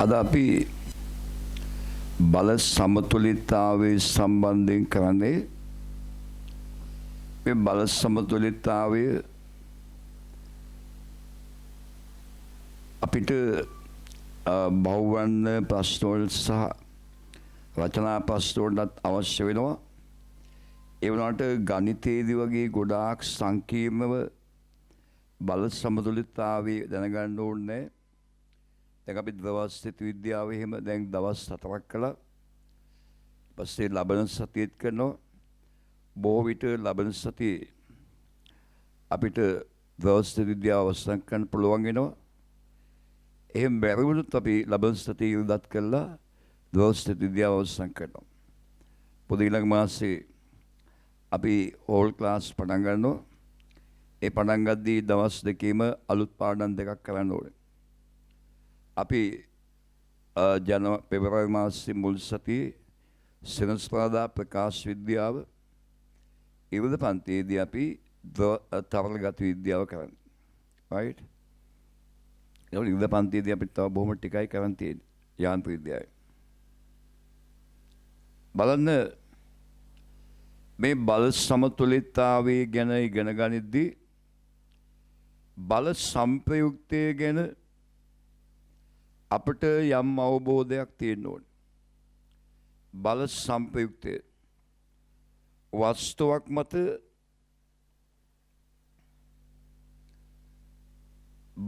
අද අපි බල සමතුලිතතාවයේ සම්බන්ධයෙන් කරන්නේ මේ බල සමතුලිතතාවය අපිට බහුවර්ණ ප්‍රශ්න වලට සහ රචනා ප්‍රශ්න වලට අවශ්‍ය වෙනවා. ඒ වුණාට ගණිතයේදී වගේ ගොඩාක් සංකීර්ණව බල සමතුලිතතාවය දැනගන්න ඕනේ. දැන් අපි දවස්ථිත විද්‍යාවේ එහෙම දැන් දවස් 4ක් කළා. ඊපස්සේ ලබන සතියේත් කරනවා. බොහෝ විට ලබන සතියේ අපිට දවස්ථිත විද්‍යාව අවසන් කරන්න පුළුවන් වෙනවා. එහෙම බැරි වුණොත් අපි ලබන සතියේ ඉදත් කළා දවස්ථිත විද්‍යාව අවසන් කරනවා. පොදු ඊළඟ මාසේ අපි ඕල් ක්ලාස් පටන් ගන්නවා. ඒ පටන් ගද්දී දවස් දෙකේම අලුත් පාඩම් දෙකක් කරන්න ඕනේ. අපි පෙබරවාරි මාසයේ මුල් සතියේ සෙනසුරාදා ප්‍රකාශ විද්‍යාව ඉරිදා පන්තියේදී අපි තරලගත විද්‍යාව කරන්නේ. right? ඒ ඉරිදා පන්තියේදී අපිට තව බොහොම ටිකයි කරන් තියෙන්නේ යාන්ත්‍රික විද්‍යාවේ. බලන්න මේ බල සමතුලිතතාවය ගැන ඉගෙන ගනිද්දී බල සංප්‍රයුක්තය ගැන අපට යම් අවබෝධයක් තියෙන්න ඕනේ. බල සංප්‍රයුක්තය වස්තුවක් මත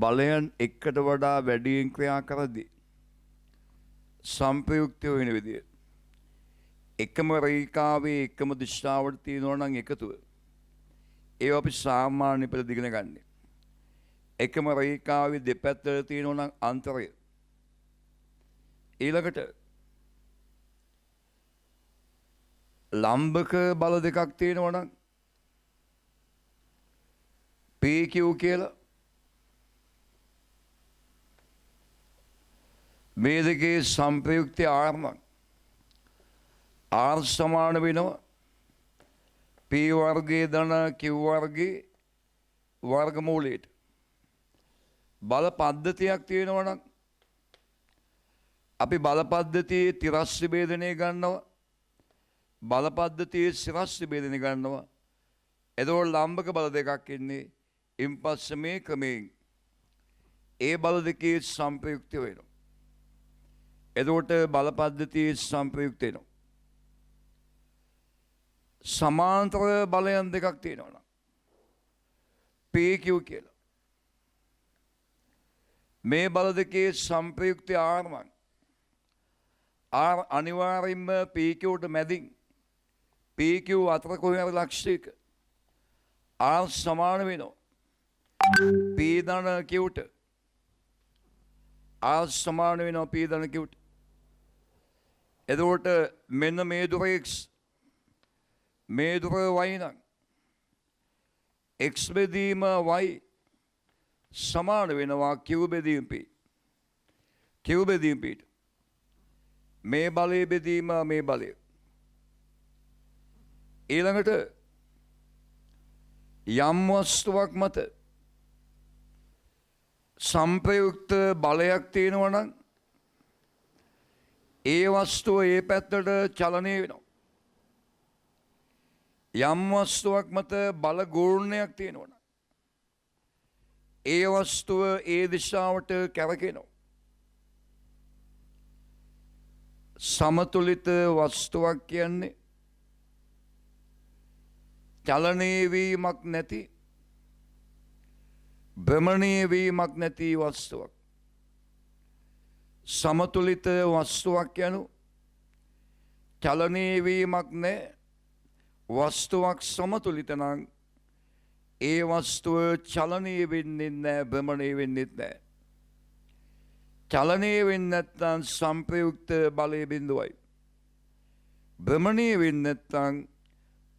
බලයන් එකට වඩා වැඩියෙන් ක්‍රියා කරද්දී සංප්‍රයුක්තය වෙන විදිය එකම රේඛාවේ එකම දිශාවට තියෙනවා නම් එකතුව ඒ අපි සාමාන්‍ය පෙළ දිගන ගන්න. එකම රේඛාවේ දෙපැත්තට තියෙනවා නම් අන්තරය. ඊළඟට ලම්බක බල දෙකක් තියෙනවා නම් PQ කියලා මේ දෙකේ සංප්‍රයුක්තය R නම් R සමාන වෙනවා P වර්ගයේ ධන Q වර්ගයේ වර්ගමූලයට. බල පද්ධතියක් තියෙනවා නම් අපි බල පද්ධතියේ තිරස්ස ભેදනය ගන්නවා. බල පද්ධතියේ සිරස්ස ભેදනය ගන්නවා. එතකොට ලම්බක බල දෙකක් ඉන්නේ. ඉන්පස්සේ මේ ක්‍රමයෙන් ඒ බල දෙකේ සංප්‍රයුක්තය වෙනවා. එතකොට බල පද්ධතියේ සංප්‍රයුක්තය වෙනවා. සමාන්තර බලයන් දෙකක් තියෙනවා නම් PQ කියලා. මේ බල දෙකේ සංප්‍රයුක්තය R නම් R අනිවාර්යෙන්ම PQට මැදින් PQ අතර කොහේ හරි ලක්ෂයක R සමාන වෙනවා P ධන Qට. R සමාන වෙනවා P ධන Qට. එතකොට මෙන්න මේ දුර X මේ දුර Y නම් X බෙදීම Y සමාන වෙනවා Q බෙදීම P. Q බෙදීම P. මේ බලයේ බෙදීම මේ බලය. ඊළඟට යම් වස්තුවක් මත සංප්‍රයුක්ත බලයක් තියෙනවා නම් ඒ වස්තුව ඒ පැත්තට චලනය වෙනවා. යම් වස්තුවක් මත බල ගුණයක් තියෙනවා නම් ඒ වස්තුව ඒ දිශාවට කැරකෙනවා. සමතුලිත වස්තුවක් කියන්නේ චලනය වීමක් නැති භ්‍රමණය වීමක් නැති වස්තුවක්. සමතුලිත වස්තුවක් යනු චලනය වීමක් නැහැ. වස්තුවක් සමතුලිත නම් ඒ වස්තුව චලනය වෙන්නේ නැහැ, භ්‍රමණය වෙන්නේ නැහැ. චලනය වෙන්නේ නැත්නම් සංප්‍රයුක්ත බලයේ බිඳුවයි. භ්‍රමණය වෙන්නේ නැත්නම්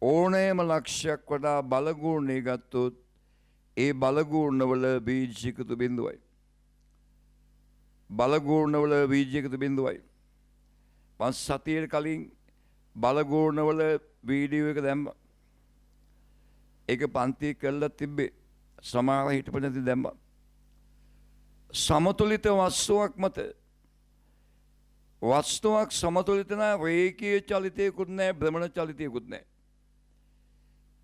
ඕනෑම ලක්ෂයක් වඩා බලගුණය ගත්තොත් ඒ බලගුණවල බීජිකතු බිඳුවයි. බලගුණවල බීජිකතු බිඳුවයි. මම සතියේ කලින් බලගුණවල වීඩියෝ එක දැම්මා. ඒක පන්ති කළා තිබ්බේ. සමහර හිටපු නැති දැම්මා. සමතුලිත වස්තුවක් මත වස්තුවක් සමතුලිත නැහැ, රේඛීය චලිතයකුත් නැහැ, භ්‍රමණ චලිතයකුත් නැහැ.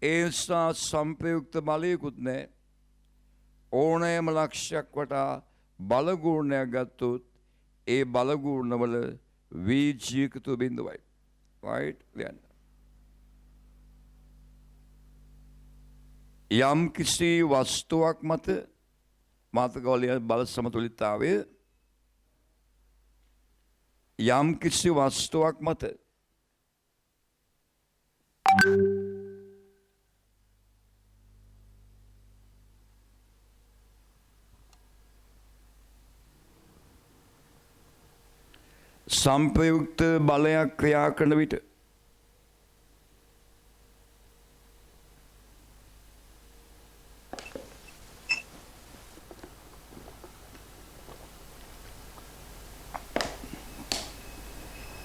ඒ නිසා සංප්‍රයුක්ත බලයකුත් නැහැ. ඕනෑම ලක්ෂයක් වටා බලගුණයක් ගත්තොත් ඒ බලගුණවල වීජීකතු බිඳුවයි. right? ලියන්න. යම් කිසි වස්තුවක් මත මාතෘකාවලිය බල සමතුලිතතාවය යම් කිසි වස්තුවක් මත සංප්‍රයුක්ත බලයක් ක්‍රියා කරන විට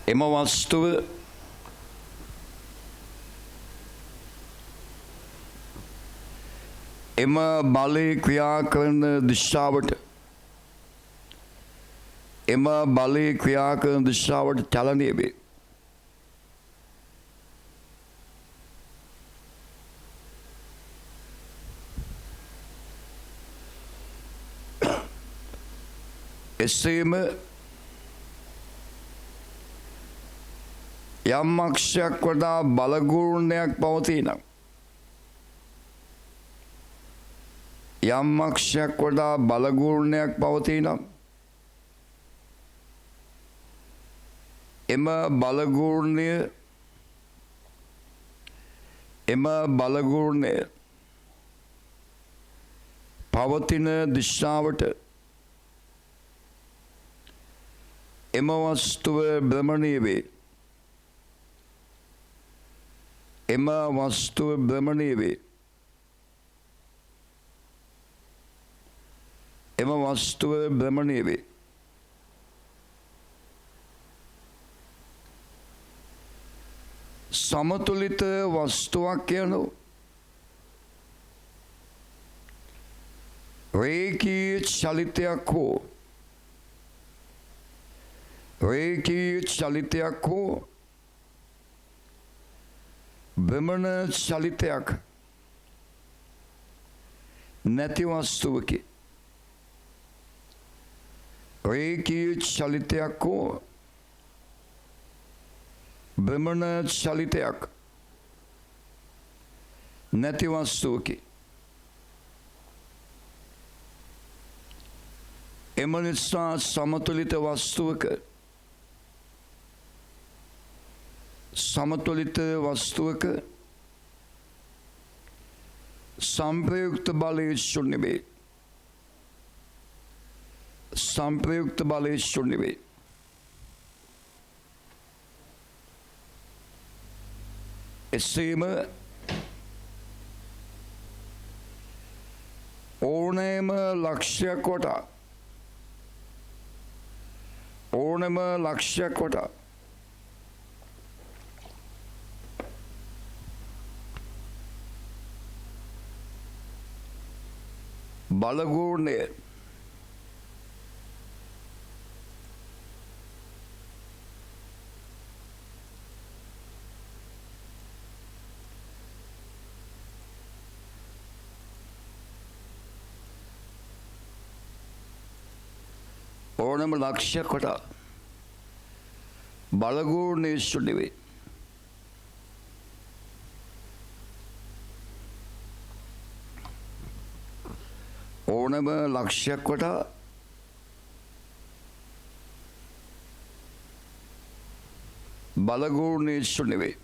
එම වස්තුව එම බලය ක්‍රියා කරන දිශාවට එම බලය ක්‍රියා කරන දිශාවට චලනය වේ. එසේම යම් අක්ෂයක් වඩා බලගුණයක් පවතිනම් යම් අක්ෂයක් වඩා බලගුණයක් පවතිනම් එම බලගුණය පවතින දිශාවට එම වස්තුව භ්‍රමණය වේ. එම වස්තුව භ්‍රමණය වේ. එම වස්තුව භ්‍රමණය වේ. සමතුලිත වස්තුවක් යනු රේඛීය චලිතයක් හෝ භ්‍රමණ චලිතයක් නැති වස්තුවකි. රේඛීය චලිතයක් හෝ භ්‍රමණ චලිතයක් නැති වස්තුවකි. එම නිසා සමතුලිත වස්තුවක සංප්‍රයුක්ත බලය ශුන්‍ය වේ. සංප්‍රයුක්ත බලය ශුන්‍ය වේ. එසේම ඕනෑම ලක්ෂයක් වටා බලගුණය ඕනම ලක්ෂයක් වටා බලගුණය ශුන්‍ය වේ. ඕනම ලක්ෂයක් වටා බලගුණය ශුන්‍ය වේ.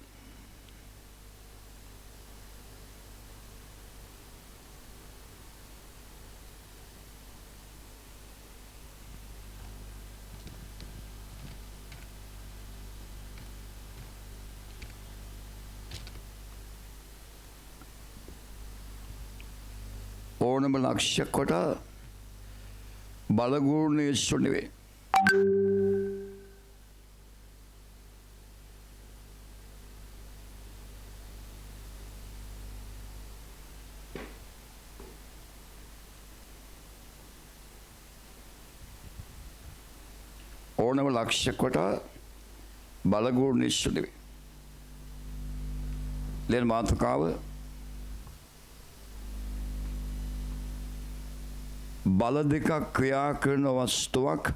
ඕනම ලක්ෂයක් වටා බලගුණය ශුන්‍ය වේ. ඕනම ලක්ෂ්‍ය කොට බලගුණ නිශ්චය වේ. ලෙන් මාතෘකාව බල දෙකක් ක්‍රියා කරන වස්තුවක්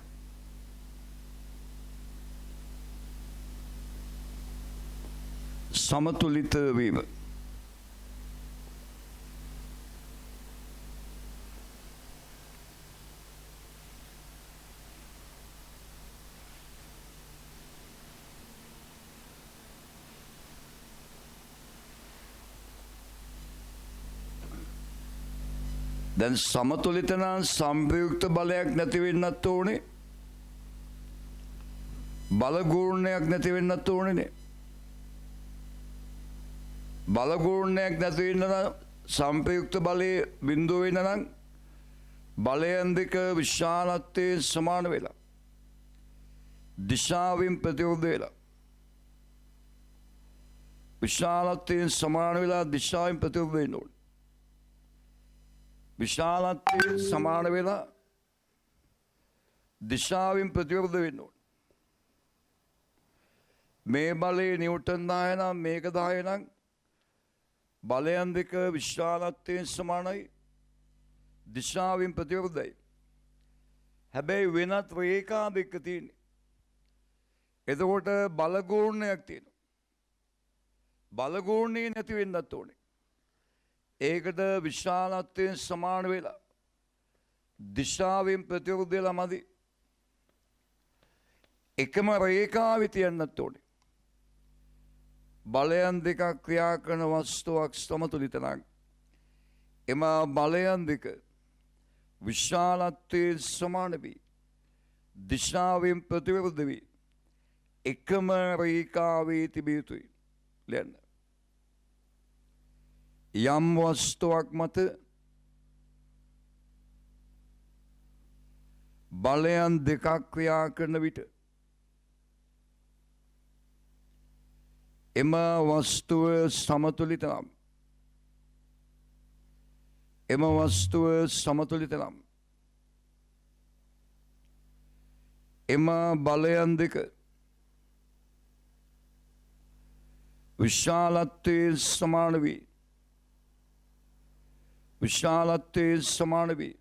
සමතුලිත වීම. දැන් සමතුලිත නම් සංප්‍රයුක්ත බලයක් නැති වෙන්නත් ඕනේ. බලගුණයක් නැති වෙන්නත් ඕනේනේ. බලගුණයක් නැති වෙන්න නම් සංප්‍රයුක්ත බලයේ බිඳුව වෙන්න නම් බලයන් දෙක විශාලත්වයෙන් සමාන වෙලා දිශාවෙන් ප්‍රතිවිරුද්ධ වෙලා විශාලත්වයෙන් සමාන වෙලා දිශාවෙන් ප්‍රතිවිරුද්ධ වෙන්න ඕනේ. විශාලත්වයෙන් සමාන වෙලා දිශාවෙන් ප්‍රතිවිරුද්ධ වෙන්න ඕනේ. මේ බලයේ නිව්ටන් 10 නම් මේක 10 නම් බලයන් දෙක විශාලත්වයෙන් සමානයි දිශාවෙන් ප්‍රතිවිරුද්ධයි. හැබැයි වෙනත් රේඛා දෙක තියෙනවා. එතකොට බලගුණයක් තියෙනවා. බලගුණේ නැති වෙන්නත් ඕනේ. ඒකට විශාලත්වයෙන් සමාන වෙලා දිශාවෙන් ප්‍රතිවිරුද්ධ වෙලා මදි. එකම රේඛාවේ තියන්නත් ඕනේ. බලයන් දෙකක් ක්‍රියා කරන වස්තුවක් සමතුලිත නම් එම බලයන් දෙක විශාලත්වයෙන් සමාන වී දිශාවෙන් ප්‍රතිවිරුද්ධ වී එකම රේඛාවේ තිබිය යුතුයි. ලියන්න. යම් වස්තුවක් මත බලයන් දෙකක් ක්‍රියා කරන විට එම වස්තුව සමතුලිත නම් එම වස්තුව සමතුලිත නම් එම බලයන් දෙක විශාලත්වයෙන් සමාන වී විශාලත්වයෙන් සමාන වී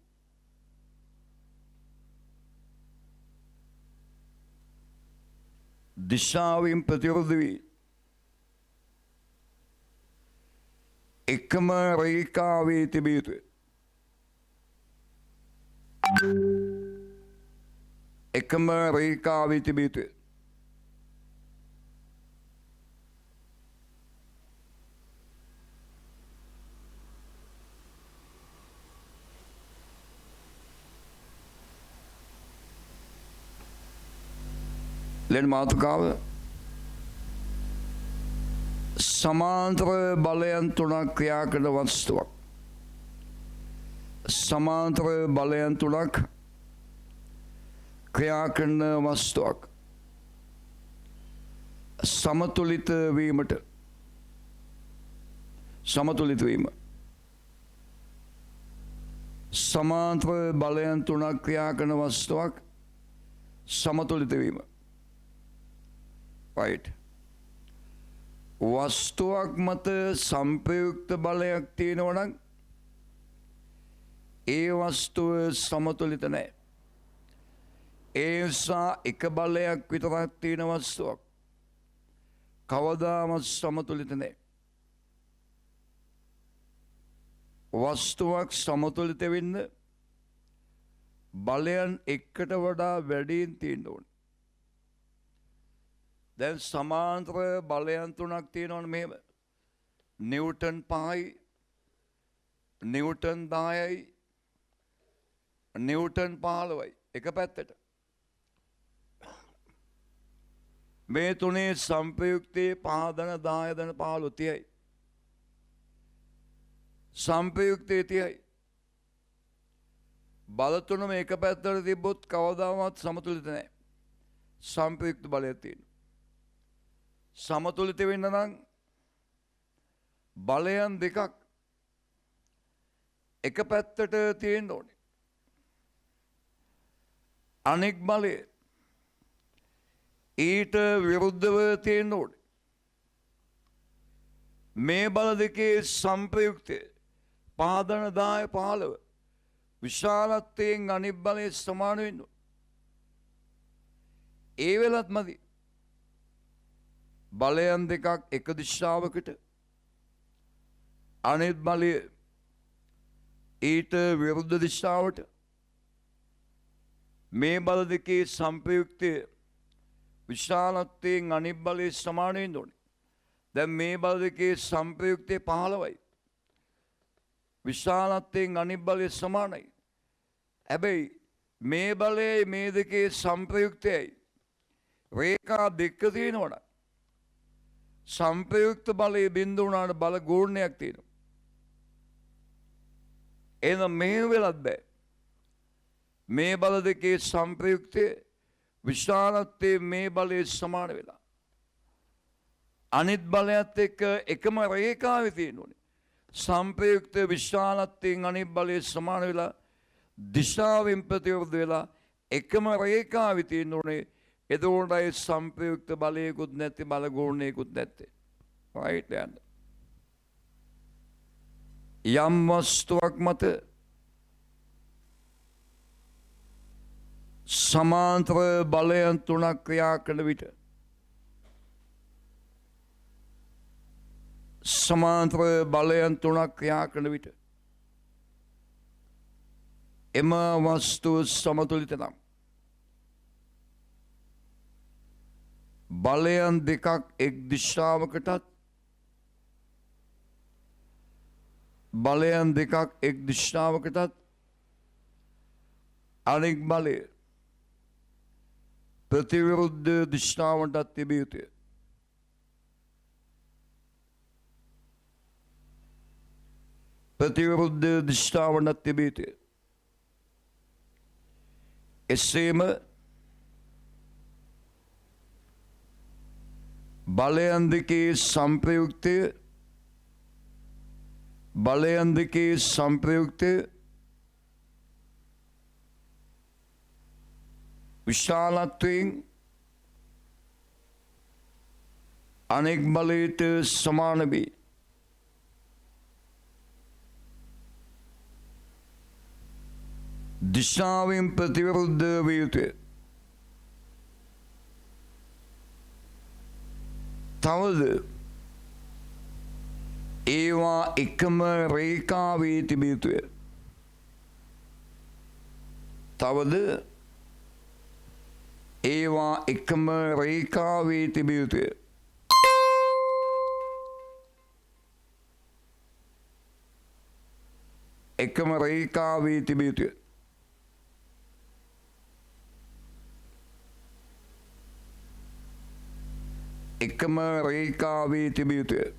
දිශාවෙන් ප්‍රතිවිරුද්ධ වී එකම රේඛාවේ තිබිය යුතුය. එකම රේඛාවේ තිබිය යුතුය. ලෙන් මාතෘකාව සමාන්තර බලයන් තුනක් ක්‍රියා කරන වස්තුවක්. සමාන්තර බලයන් තුනක් ක්‍රියා කරන වස්තුවක් සමතුලිත වීමට සමතුලිත වීම සමාන්තර බලයන් තුනක් ක්‍රියා කරන වස්තුවක් සමතුලිත වීම. right. වස්තුවක් මත සංප්‍රයුක්ත බලයක් තියෙනවා නම් ඒ වස්තුව සමතුලිත නැහැ. ඒ නිසා එක බලයක් විතරක් තියෙන වස්තුවක් කවදාවත් සමතුලිත නැහැ. වස්තුවක් සමතුලිත වෙන්න බලයන් එකට වඩා වැඩියෙන් තියෙන්න ඕනේ. දැන් සමාන්තර බලයන් තුනක් තියෙනවනේ මෙහෙම. නිව්ටන් 5යි නිව්ටන් 10යි නිව්ටන් 15යි එක පැත්තට. මේ තුනේ සංප්‍රයුක්තයේ 5 ධන 10 ධන 15 30යි. සංප්‍රයුක්තයේ 30යි. බල තුනම එක පැත්තට තිබ්බොත් කවදාවත් සමතුලිත නැහැ. සංප්‍රයුක්ත බලයක් තියෙනවා. සමතුලිත වෙන්න නම් බලයන් දෙකක් එක පැත්තට තියෙන්න ඕනේ. අනෙක් බලය ඊට විරුද්ධව තියෙන්න ඕනේ. මේ බල දෙකේ සම්ප්‍රයුක්තය පාදන 10 15 විශාලත්වයෙන් අනිත් බලයේ සමාන වෙන්න ඕනේ. ඒ වෙලත් මදි. බලයන් දෙකක් එක දිශාවකට අනිත් බලය ඊට විරුද්ධ දිශාවට මේ බල දෙකේ සම්ප්‍රයුක්තය විශාලත්වයෙන් අනිත් බලයේ සමාන වෙන්න ඕනේ. දැන් මේ බල දෙකේ සම්ප්‍රයුක්තය 15යි. විශාලත්වයෙන් අනිත් බලයේ සමානයි. හැබැයි මේ බලයයි මේ දෙකේ සම්ප්‍රයුක්තයයි රේඛා දෙක තියෙනවනම් සම්ප්‍රයුක්ත බලයේ බිඳ වුණාට බල ගෝණයක් තියෙනවා. එහෙනම් මේ වෙලත් බෑ. මේ බල දෙකේ සම්ප්‍රයුක්තය විශාලත්වයේ මේ බලයේ සමාන වෙලා අනිත් බලයත් එක්ක එකම රේඛාවේ තියෙන්න ඕනේ. සම්ප්‍රයුක්ත විශාලත්වයෙන් අනිත් බලයේ සමාන වෙලා දිශාවෙන් ප්‍රතිවිරුද්ධ වෙලා එකම රේඛාවේ තියෙන්න ඕනේ. එතකොටයි සම්ප්‍රයුක්ත බලයකුත් නැති බල ගෝණයකුත් නැත්තේ. right යන්න. යම් වස්තුවක් මත සමාන්තර බලයන් තුනක් ක්‍රියා කරන විට සමාන්තර බලයන් තුනක් ක්‍රියා කරන විට එම වස්තුව සමතුලිත නම් බලයන් දෙකක් එක් දිශාවකටත් බලයන් දෙකක් එක් දිශාවකටත් අනෙක් බලය ප්‍රතිවිරුද්ධ දිශාවටත් තිබිය යුතුය. ප්‍රතිවිරුද්ධ දිශාවටත් තිබිය යුතුය. එසේම බලයන් දෙකේ සම්ප්‍රයුක්තය විශාලත්වයෙන් අනෙක් බලයට සමාන වේ. දිශාවෙන් ප්‍රතිවිරුද්ධ විය යුතුය. තවද ඒවා එකම රේඛාවේ තිබිය යුතුය. තවද ඒවා එකම රේඛාවේ තිබිය යුතුය. එකම රේඛාවේ තිබිය යුතුය. එකම රේඛාවේ තිබිය යුතුය.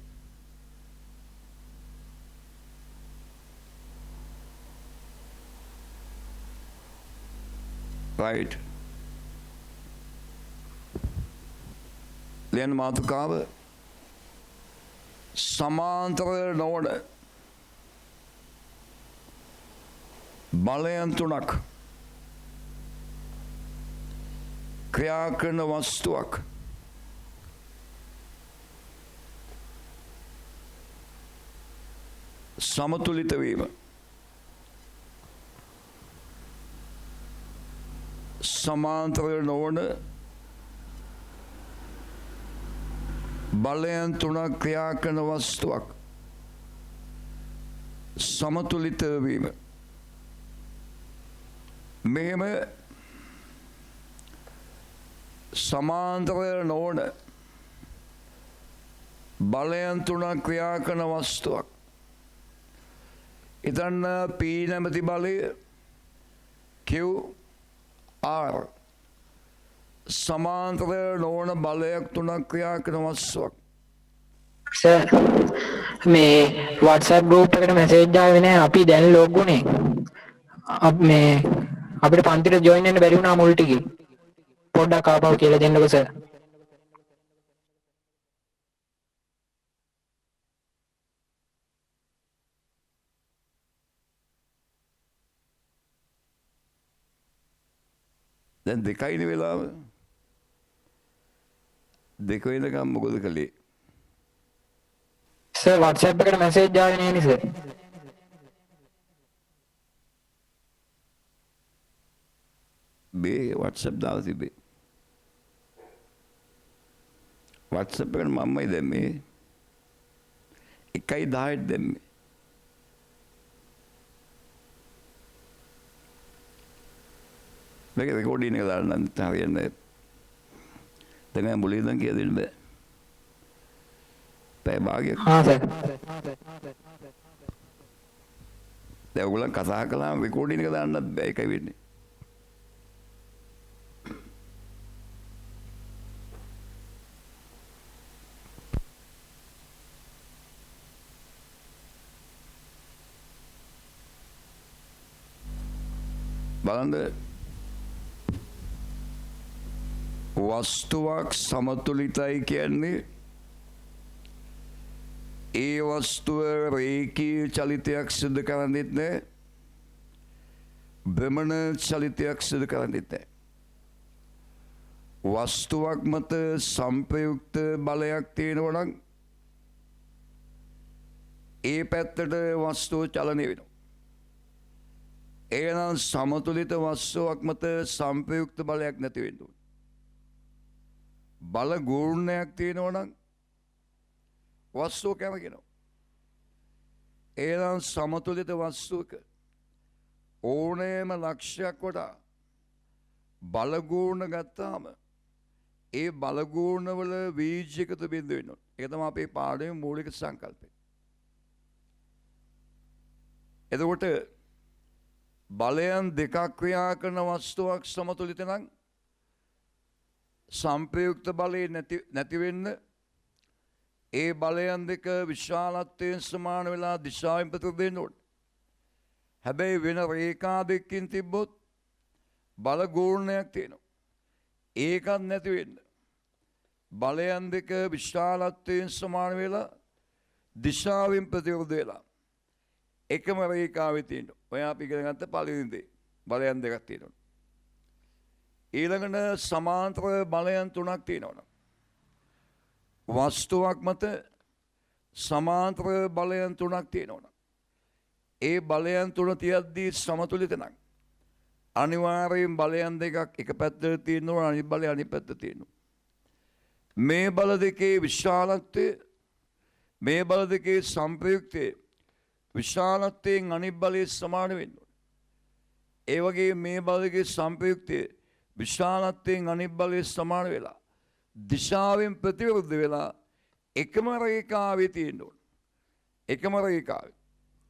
right. ලියන මාතෘකාව සමාන්තර නොවන බලයන් තුනක් ක්‍රියා කරන වස්තුවක් සමතුලිත වීම සමාන්තර නොවන බලයන් තුනක් ක්‍රියා කරන වස්තුවක් සමතුලිත වීම. මෙහෙම සමාන්තර නොවන බලයන් තුනක් ක්‍රියා කරන වස්තුවක්. ඉතින් P නැමැති බලය Q R සමාන්තර නොවන බලයක් තුනක් ක්‍රියා කරන වස්තුවක්. සර් මේ WhatsApp group එකට මැසේජ් ආවේ නැහැ. අපි දැන් ලොග් වුණේ. මේ අපිට පන්තිට ජොයින් වෙන්න බැරි වුණා මුල් ටිකේ. පොඩ්ඩක් ආපහු කියලා දෙන්නකෝ සර්. දැන් දෙකයිනේ වෙලාව. දෙක වෙනකම් මොකද කළේ? සර් WhatsApp එකට මැසේජ් ආවේ නැහැ නේ සර්. මේ WhatsApp දාලා තිබේ. WhatsApp එකට මමයි දැම්මේ. 1:10ට දැම්මේ. මේක රෙකෝඩින් එක දාන්න හරියන්නේ. දැන් මුලින් ඉඳන් කියලා දෙන්න බෑ. පැය භාගයක්. හා සර්. දැන් ඔයගොල්ලන් කතා කළාම රෙකෝඩින් එක දාන්නත් බෑ. ඒකයි වෙන්නේ. බලන්න වස්තුවක් සමතුලිතයි කියන්නේ ඒ වස්තුව රේඛීය චලිතයක් සිදු කරන්නේත් නැහැ, භ්‍රමණ චලිතයක් සිදු කරන්නේත් නැහැ. වස්තුවක් මත සංප්‍රයුක්ත බලයක් තියෙනවා නම් ඒ පැත්තට වස්තුව චලනය වෙනවා. එනම් සමතුලිත වස්තුවක් මත සංප්‍රයුක්ත බලයක් නැති වෙන්න ඕන. බල ගුණයක් තියෙනවා නම් වස්තුව කැමගෙනවා. එනම් සමතුලිත වස්තුවක ඕනෑම ලක්ෂයක් වඩා බලගුණ ගත්තාම ඒ බලගුණ වල වීජයකතු බිඳ වෙන්න ඕන. ඒක තමයි අපේ පාඩමේ මූලික සංකල්පය. එතකොට බලයන් දෙකක් ක්‍රියා කරන වස්තුවක් සමතුලිත නම් සංප්‍රයුක්ත බලය නැති වෙන්න ඒ බලයන් දෙක විශාලත්වයෙන් සමාන වෙලා දිශාවෙන් ප්‍රතිබිම්බ වෙන්න ඕනේ. හැබැයි වෙන රේඛා දෙකකින් තිබ්බොත් බල ගුණයක් තියෙනවා. ඒකත් නැති වෙන්න බලයන් දෙක විශාලත්වයෙන් සමාන වෙලා දිශාවෙන් ප්‍රතිබිම්බ වෙලා එකම රේඛාවේ තියෙනවා. ඔය අපි ඉගෙන ගත්ත පළවෙනි දේ. බලයන් දෙකක් තියෙනවා. ඊළඟට සමාන්තර බලයන් තුනක් තියෙනවා. වස්තුවක් මත සමාන්තර බලයන් තුනක් තියෙනවා. ඒ බලයන් තුන තියද්දී සමතුලිත නම් අනිවාර්යයෙන් බලයන් දෙකක් එක පැත්තට තියෙනවා, අනිත් බලය අනිත් පැත්තට තියෙනවා. මේ බල දෙකේ විශාලත්වය, මේ බල දෙකේ සංප්‍රයුක්තය විශාලත්වයෙන් අනිත් බලයේ සමාන වෙන්න ඕනේ. ඒ වගේ මේ බලයේ සංප්‍රයුක්තය විශාලත්වයෙන් අනිත් බලයේ සමාන වෙලා දිශාවෙන් ප්‍රතිවිරුද්ධ වෙලා එකම රේඛාවේ තියෙන්න ඕනේ. එකම රේඛාවේ.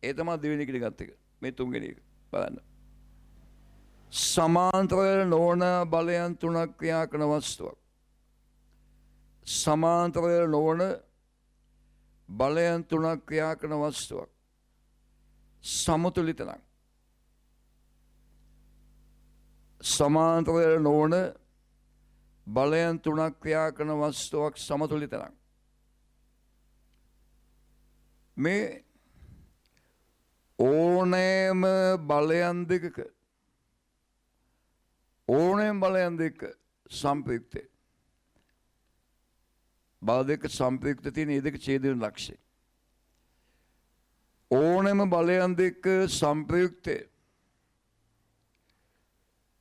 ඒ තමයි දෙවෙනි එකට ගත්ත එක. මේ තුන්වෙනි එක බලන්න. සමාන්තර නොවන බලයන් තුනක් ක්‍රියා කරන වස්තුවක්. සමාන්තර නොවන බලයන් තුනක් ක්‍රියා කරන වස්තුවක්. සමතුලිත නම් සමාන්තර නොවන බලයන් තුනක් ක්‍රියා කරන වස්තුවක් සමතුලිත නම් මේ ඕනෑම බලයන් දෙකක සංප්‍රයුක්තය බල දෙක සංප්‍රයුක්ත තියෙන ඒ දෙක ඡේදන ලක්ෂය. ඕනෑම බලයන් දෙක සංප්‍රයුක්තය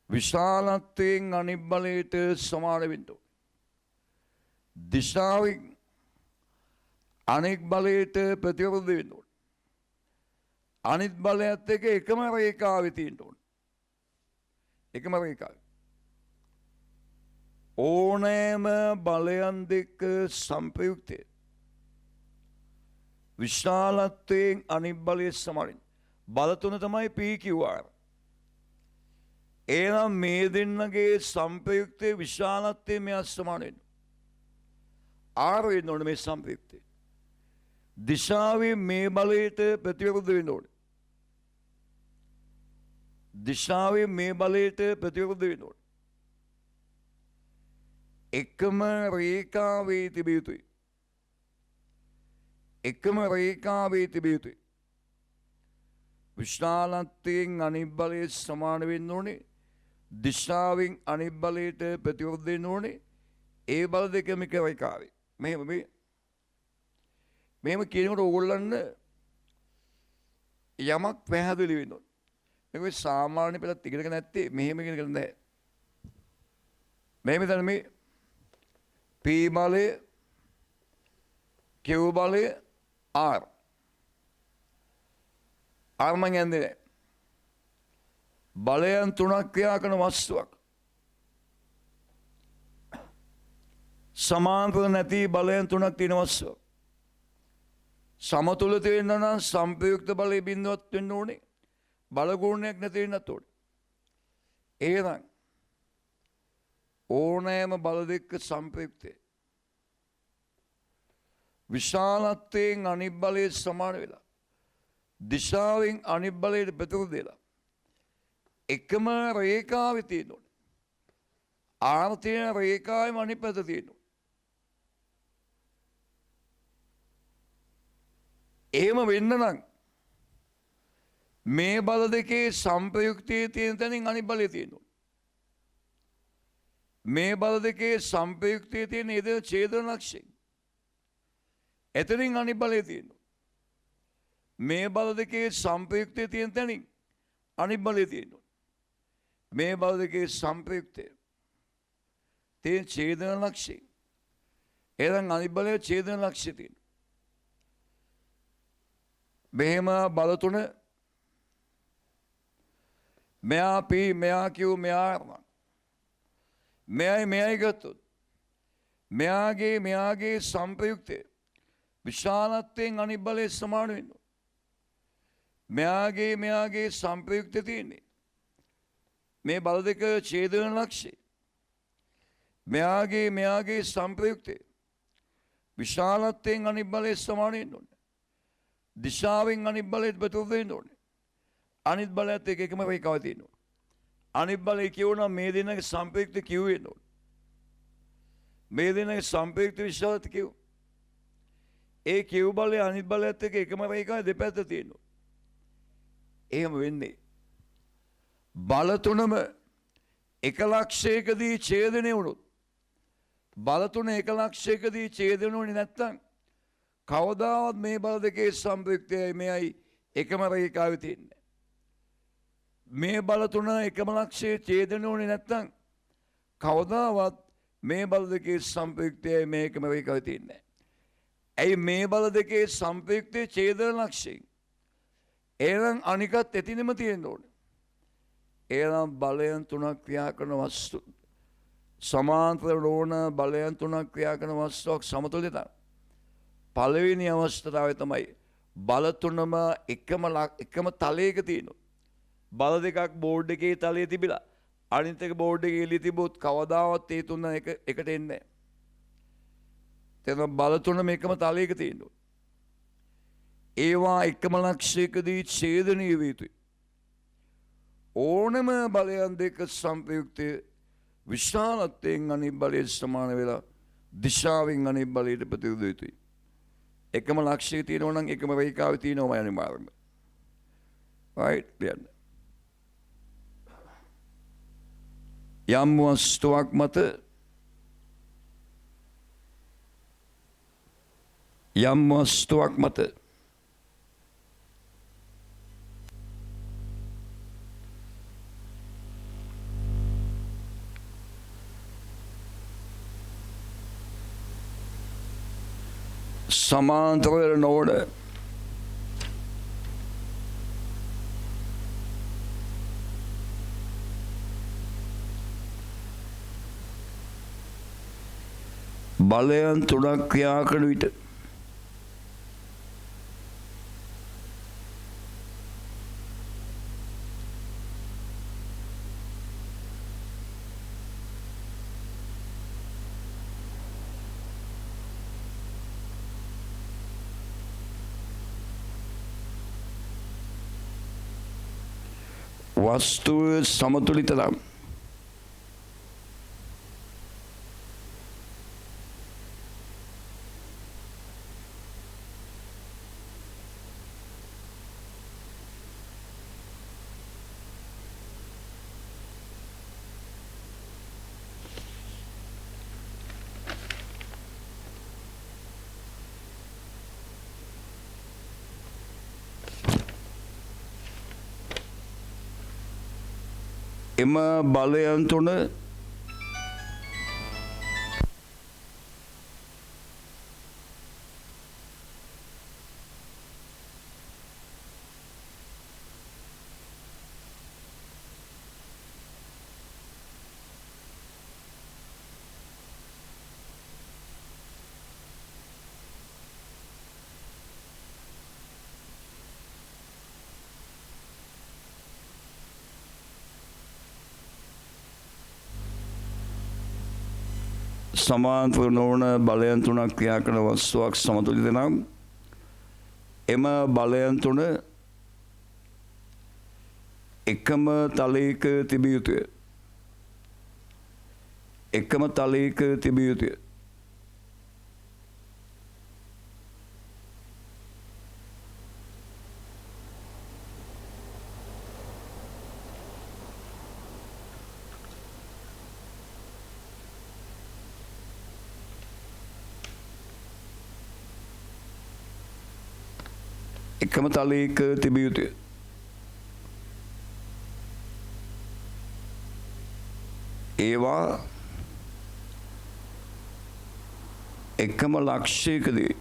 විශාලත්වයෙන් අනිත් බලයට සමාන වෙන්න ඕනේ. දිශාවෙන් අනෙක් බලයට ප්‍රතිවිරුද්ධ වෙන්න ඕනේ. අනිත් බලයත් එක්ක එකම රේඛාවේ තියෙන්න ඕනේ. එකම රේඛාවේ. ඕනෑම බලයන් දෙක සංප්‍රයුක්තය විශාලත්වයෙන් අනිත් බලයේ සමාන. බල තුන තමයි PQR. එනම් මේ දෙන්නගේ සංප්‍රයුක්තයේ විශාලත්වයේ මෙයා සමාන වෙනවා. R වෙන්න ඕනේ මේ සංප්‍රයුක්තය. දිශාවේ මේ බලයට ප්‍රතිවිරුද්ධ වෙන්න ඕනේ. දිශාවේ මේ බලයට ප්‍රතිවිරුද්ධ වෙන්න ඕනේ. එකම රේඛාවේ තිබිය යුතුයි. එකම රේඛාවේ තිබිය යුතුයි. විශාලත්වයෙන් අනිත් බලයේ සමාන වෙන්න ඕනේ. දිශාවෙන් අනිත් බලයට ප්‍රතිවිරුද්ධ වෙන්න ඕනේ. ඒ බල දෙකම එක වෙකාවේ. මෙහෙම කියනකොට ඕගොල්ලන්න යමක් පැහැදිලි වෙනවා. මේක සාමාන්‍ය පෙළත් ඉගෙනගෙන නැත්තේ මෙහෙම ඉගෙනගෙන නැහැ. මෙතන මේ P බලය, Q බලය, R. R මං යන්නේ නැහැ. බලයන් තුනක් ක්‍රියා කරන වස්තුවක්. සමාන්තර නැති බලයන් තුනක් තියෙන වස්තුවක්. සමතුලිත වෙන්න නම් සංප්‍රයුක්ත බලය බිඳුවත් වෙන්න ඕනේ. බල ගුණයක් නැති වෙන්නත් ඕනේ. එහෙනම් ඕනෑම බල දෙක සංප්‍රයුක්තය විශාලත්වයෙන් අනිත් බලයේ සමාන වෙලා දිශාවෙන් අනිත් බලයට ප්‍රතිවිරුද්ධ වෙලා එකම රේඛාවේ තියෙන්න ඕනේ. ආර්ථික රේඛාවෙම අනිත් පැත්ත තියෙන්න ඕනේ. එහෙම වෙන්න නම් මේ බල දෙකේ සංප්‍රයුක්තයේ තියෙන තැනින් අනිත් බලය තියෙන්න ඕනේ. මේ බල දෙකේ සංප්‍රයුක්තයේ තියෙන යෙදෙන ඡේදන ලක්ෂයෙන් එතනින් අනිත් බලය තියෙන්න ඕනේ. මේ බල දෙකේ සංප්‍රයුක්තයේ තියෙන තැනින් අනිත් බලය තියෙන්න ඕනේ. මේ බල දෙකේ සංප්‍රයුක්තයේ තියෙන ඡේදන ලක්ෂයෙන් එහෙනම් අනිත් බලය ඡේදන ලක්ෂය තියෙනවා. මෙහෙම බල තුන මෙයා P මෙයා Q මෙයා R මෙයයි ගත්තොත් මෙයාගේ සංප්‍රයුක්තය විශාලත්වයෙන් අනිත් බලයේ සමාන වෙන්න ඕනේ. මෙයාගේ සංප්‍රයුක්තය තියෙන්නේ මේ බල දෙක ඡේදන ලක්ෂය. මෙයාගේ සංප්‍රයුක්තය විශාලත්වයෙන් අනිත් බලයේ සමාන වෙන්න ඕනේ. දිශාවෙන් අනිත් බලයට ප්‍රතිවිරුද්ධ වෙන්න ඕනේ. අනිත් බලයත් එක්ක එකම රේඛාව තියෙනවා. අනිත් බලය කියවනම් මේ දෙන්නගේ සංප්‍රයුක්ත Q වෙන්න ඕනේ. මේ දෙන්නගේ සංප්‍රයුක්ත විශාලත්වය Q. ඒ Q බලය අනිත් බලයත් එක්ක එකම රේඛාවේ දෙපැත්ත තියෙනවා. එහෙම වෙන්නේ බල තුනම එක ලක්ෂයකදී ඡේදනය වුණොත් බල තුන එක ලක්ෂයකදී ඡේදනය වුණේ නැත්නම් කවදාවත් මේ බල දෙකේ සංප්‍රයුක්තයයි මෙයයි එකම රේඛාවේ තියෙන්නේ. මේ බල තුන එකම ලක්ෂයේ ඡේදනය වුණේ නැත්නම් කවදාවත් මේ බල දෙකේ සංප්‍රයුක්තයයි මේ එකම රේඛාවේ තියෙන්නේ. ඇයි මේ බල දෙකේ සංප්‍රයුක්තයේ ඡේදන ලක්ෂයෙන් එහෙනම් අනිකත් එතිනෙම තියෙන්න ඕනේ. එහෙනම් බලයන් තුනක් ක්‍රියා කරන වස්තු සමාන්තර නොවන බලයන් තුනක් ක්‍රියා කරන වස්තුවක් සමතුලිතයි. පළවෙනි අවස්ථාවේ තමයි බල තුනම එකම තලයක තියෙනවා. බල දෙකක් බෝඩ් එකේ තලයේ තිබිලා අනිත් එක බෝඩ් එකේ එළිය තිබුත් කවදාවත් ඒ තුන එකට එන්නේ නැහැ. එතන බල තුනම එකම තලයක තියෙනවා. ඒවා එකම ලක්ෂයකදී ඡේදනීය වේ යුතුයි. ඕනම බලයන් දෙක සංප්‍රයුක්තය විශාලත්වයෙන් අනිත් බලයට සමාන වෙලා දිශාවෙන් අනිත් බලයට ප්‍රතිවිරුද්ධ වේ යුතුයි. එකම ලක්ෂය තියෙනවා නම් එකම රේඛාවේ තියෙනවා අනිවාර්යයෙන්ම. right then. යම් වස්තුවක් මත සමාන්තර නොවන බලයන් තුනක් ක්‍රියා කරන විට වස්තුව සමතුලිත නම් එම බලයන් තුන සමාන්තර නොවන බලයන් තුනක් ක්‍රියා කරන වස්තුවක් සමතුලිත නම් එම බලයන් තුන එකම තලයක තිබිය යුතුය. එකම තලයක තිබිය යුතුය. එකම තලයක තිබිය යුතුය. ඒවා එකම ලක්ෂයකදී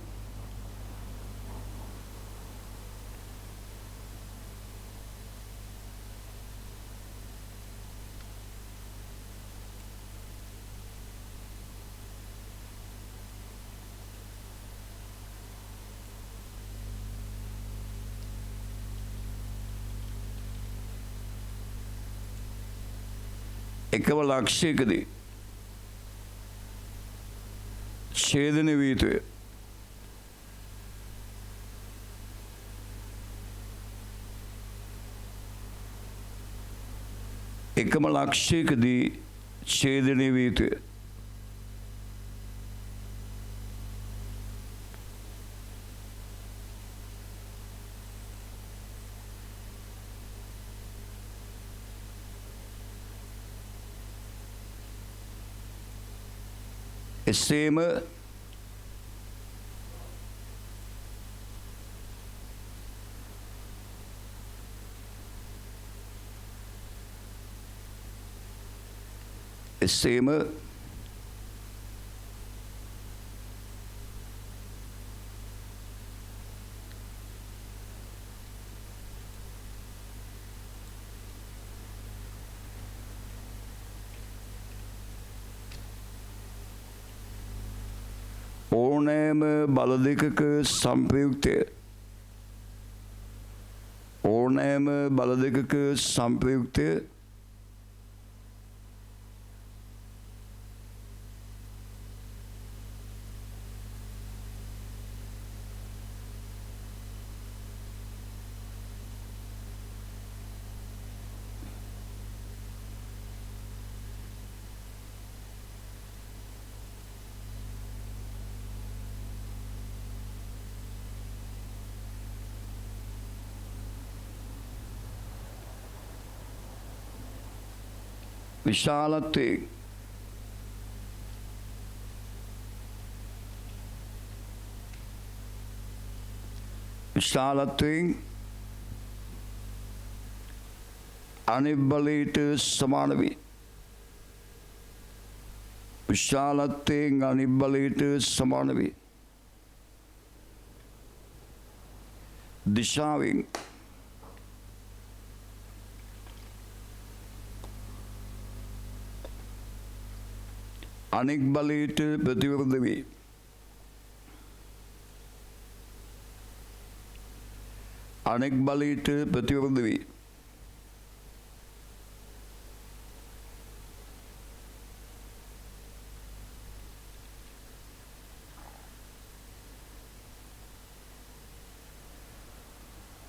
එකම ලක්ෂයකදී ඡේදනය විය යුතුය. එකම ලක්ෂයකදී ඡේදනය විය යුතුය. එසේම එසේම ඕනෑම බල දෙකක සංප්‍රයුක්තය ඕනෑම බල දෙකක සංප්‍රයුක්තය විශාලත්වයෙන් අනිත් බලයට සමාන වේ. විශාලත්වයෙන් අනිත් බලයට සමාන වේ. දිශාවෙන් අනෙක් බලයට ප්‍රතිවිරුද්ධ වේ. අනෙක් බලයට ප්‍රතිවිරුද්ධ වේ.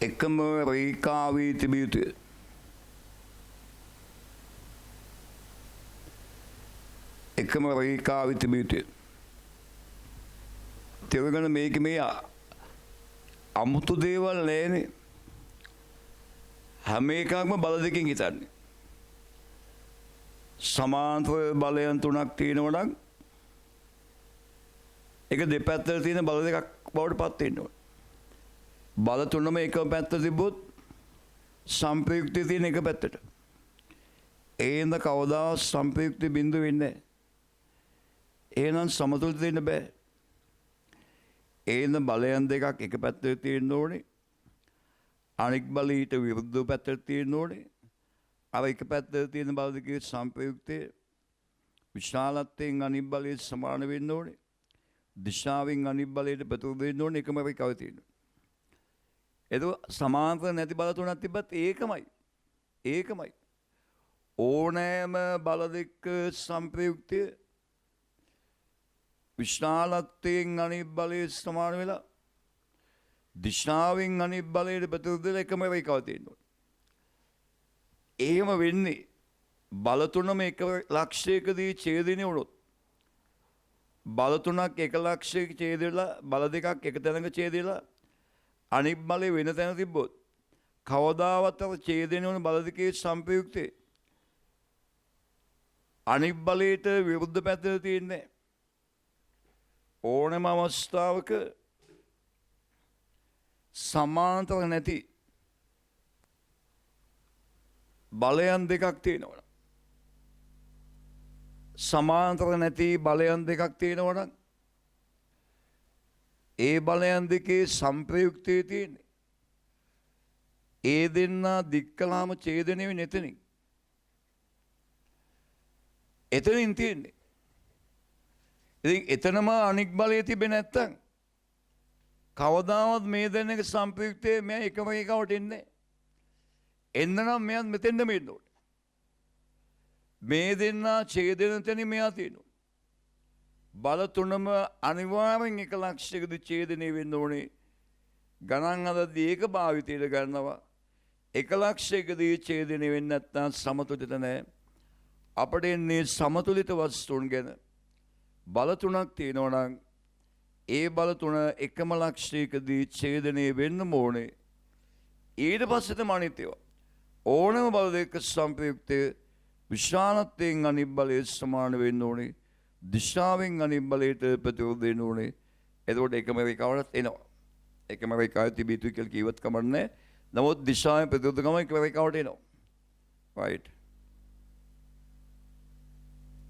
එකම රේඛාවේ තිබිය යුතුය. එකම රේඛාවේ තිබිය යුතුය. තේරුණාද මේක මේ අමුතු දේවල් නෑනේ. හැම එකක්ම බල දෙකකින් හිතන්නේ. සමාන්තර බලයන් තුනක් තියෙනවා නම් ඒක දෙපැත්තට තියෙන බල දෙකක් බවට පත් වෙන්න ඕන. බල තුනම එකම පැත්ත තිබ්බොත් සංප්‍රයුක්තය තියෙන එක පැත්තට. ඒන කවදා සම්ප්‍රයුක්ත බිඳු වෙන්නේ. එහෙනම් සමතුලිත වෙන්න බෑ. ඒන බලයන් දෙකක් එක පැත්තට තියෙන්න ඕනේ. අනෙක් බලයට විරුද්ධ පැත්තට තියෙන්න ඕනේ. අර එක පැත්තට තියෙන බල දෙකේ සම්ප්‍රයුක්තය විශාලත්වයෙන් අනිත් බලයට සමාන වෙන්න ඕනේ. දිශාවෙන් අනිත් බලයට ප්‍රතිවිරුද්ධ වෙන්න ඕනේ. එකම රේඛාව තියෙන්න. ඒක සමාන්තර නැති බල තුනක් තිබ්බත් ඒකමයි. ඒකමයි. ඕනෑම බල දෙක සම්ප්‍රයුක්තය විශාලත්වයෙන් අනිත් බලයට සමාන වෙලා දිශාවෙන් අනිත් බලයට ප්‍රතිවිරුද්ධ වෙලා එකම රේඛාව තියෙන්න ඕනේ. එහෙම වෙන්නේ බල තුනම එක ලක්ෂයකදී ඡේදනය වුණොත් බල තුනක් එක ලක්ෂයක ඡේදෙලා බල දෙකක් එක තැනක ඡේදෙලා අනිත් බලේ වෙන තැන තිබ්බොත් කවදාවත් අර ඡේදනය වුණ බල දෙකේ සම්ප්‍රයුක්තේ අනිත් බලයට විරුද්ධ පැත්තට තියෙන්නේ ඕනෑම අවස්ථාවක සමාන්තර නැති බලයන් දෙකක් තියෙනවා. සමාන්තර නැති බලයන් දෙකක් තියෙනවා නම් ඒ බලයන් දෙකේ සම්ප්‍රයුක්තය තියෙන්නේ. ඒ දෙන්නා දික්කලාම ඡේදනය වෙන්නේ එතනින්. එතනින් තියෙන්නේ. ඉතින් එතනම අනික් බලය තිබෙන්නේ නැත්තම් කවදාවත් මේ දෙන්නක සම්ප්‍රයුක්තයේ මෙයා එකම එකවට එන්නේ. එන්න නම් මෙයා මෙතෙන්ද මෙන්න ඕනේ. මේ දෙන්නා ඡේදන තැනින් මෙයා තියෙනවා. බල තුනම අනිවාර්යෙන් එක ලක්ෂයකදී ඡේදනය වෙන්න ඕනේ. ගණන් අදදී ඒක භාවිතයට ගන්නවා. එක ලක්ෂයකදී ඡේදනය වෙන්නේ නැත්නම් සමතුලිත නැහැ. අපට එන්නේ සමතුලිත වස්තුන් ගැන. බල තුනක් තියෙනවා නම් ඒ බල තුන එකම ලක්ෂයකදී ඡේදනය වෙන්න ඕනේ. ඊට පස්සේ තමයි අනිත් ඒවා. ඕනම බල දෙක සම්ප්‍රයුක්තය විශාලත්වයෙන් අනිත් බලයට සමාන වෙන්න ඕනේ. දිශාවෙන් අනිත් බලයට ප්‍රතිවිරුද්ධ වෙන්න ඕනේ. එතකොට එකම රේඛාවට එනවා. එකම රේඛාවේ තිබිය යුතු කියලා කිව්වත් කමක් නැහැ. නමුත් දිශාවෙන් ප්‍රතිවිරුද්ධකම එක රේඛාවට එනවා. right.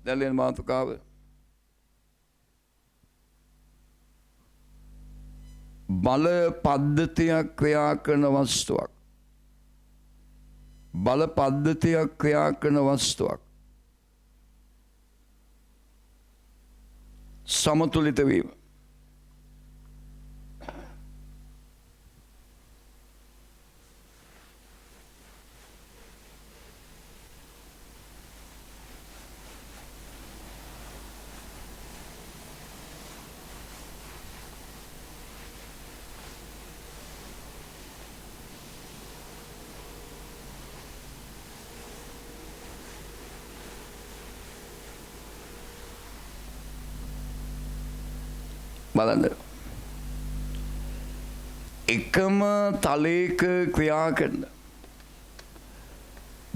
දැන් මාතෘකාව බල පද්ධතියක් ක්‍රියා කරන වස්තුවක්. බල පද්ධතියක් ක්‍රියා කරන වස්තුවක්. සමතුලිත වීම. බලන්න. එකම තලයක ක්‍රියා කරන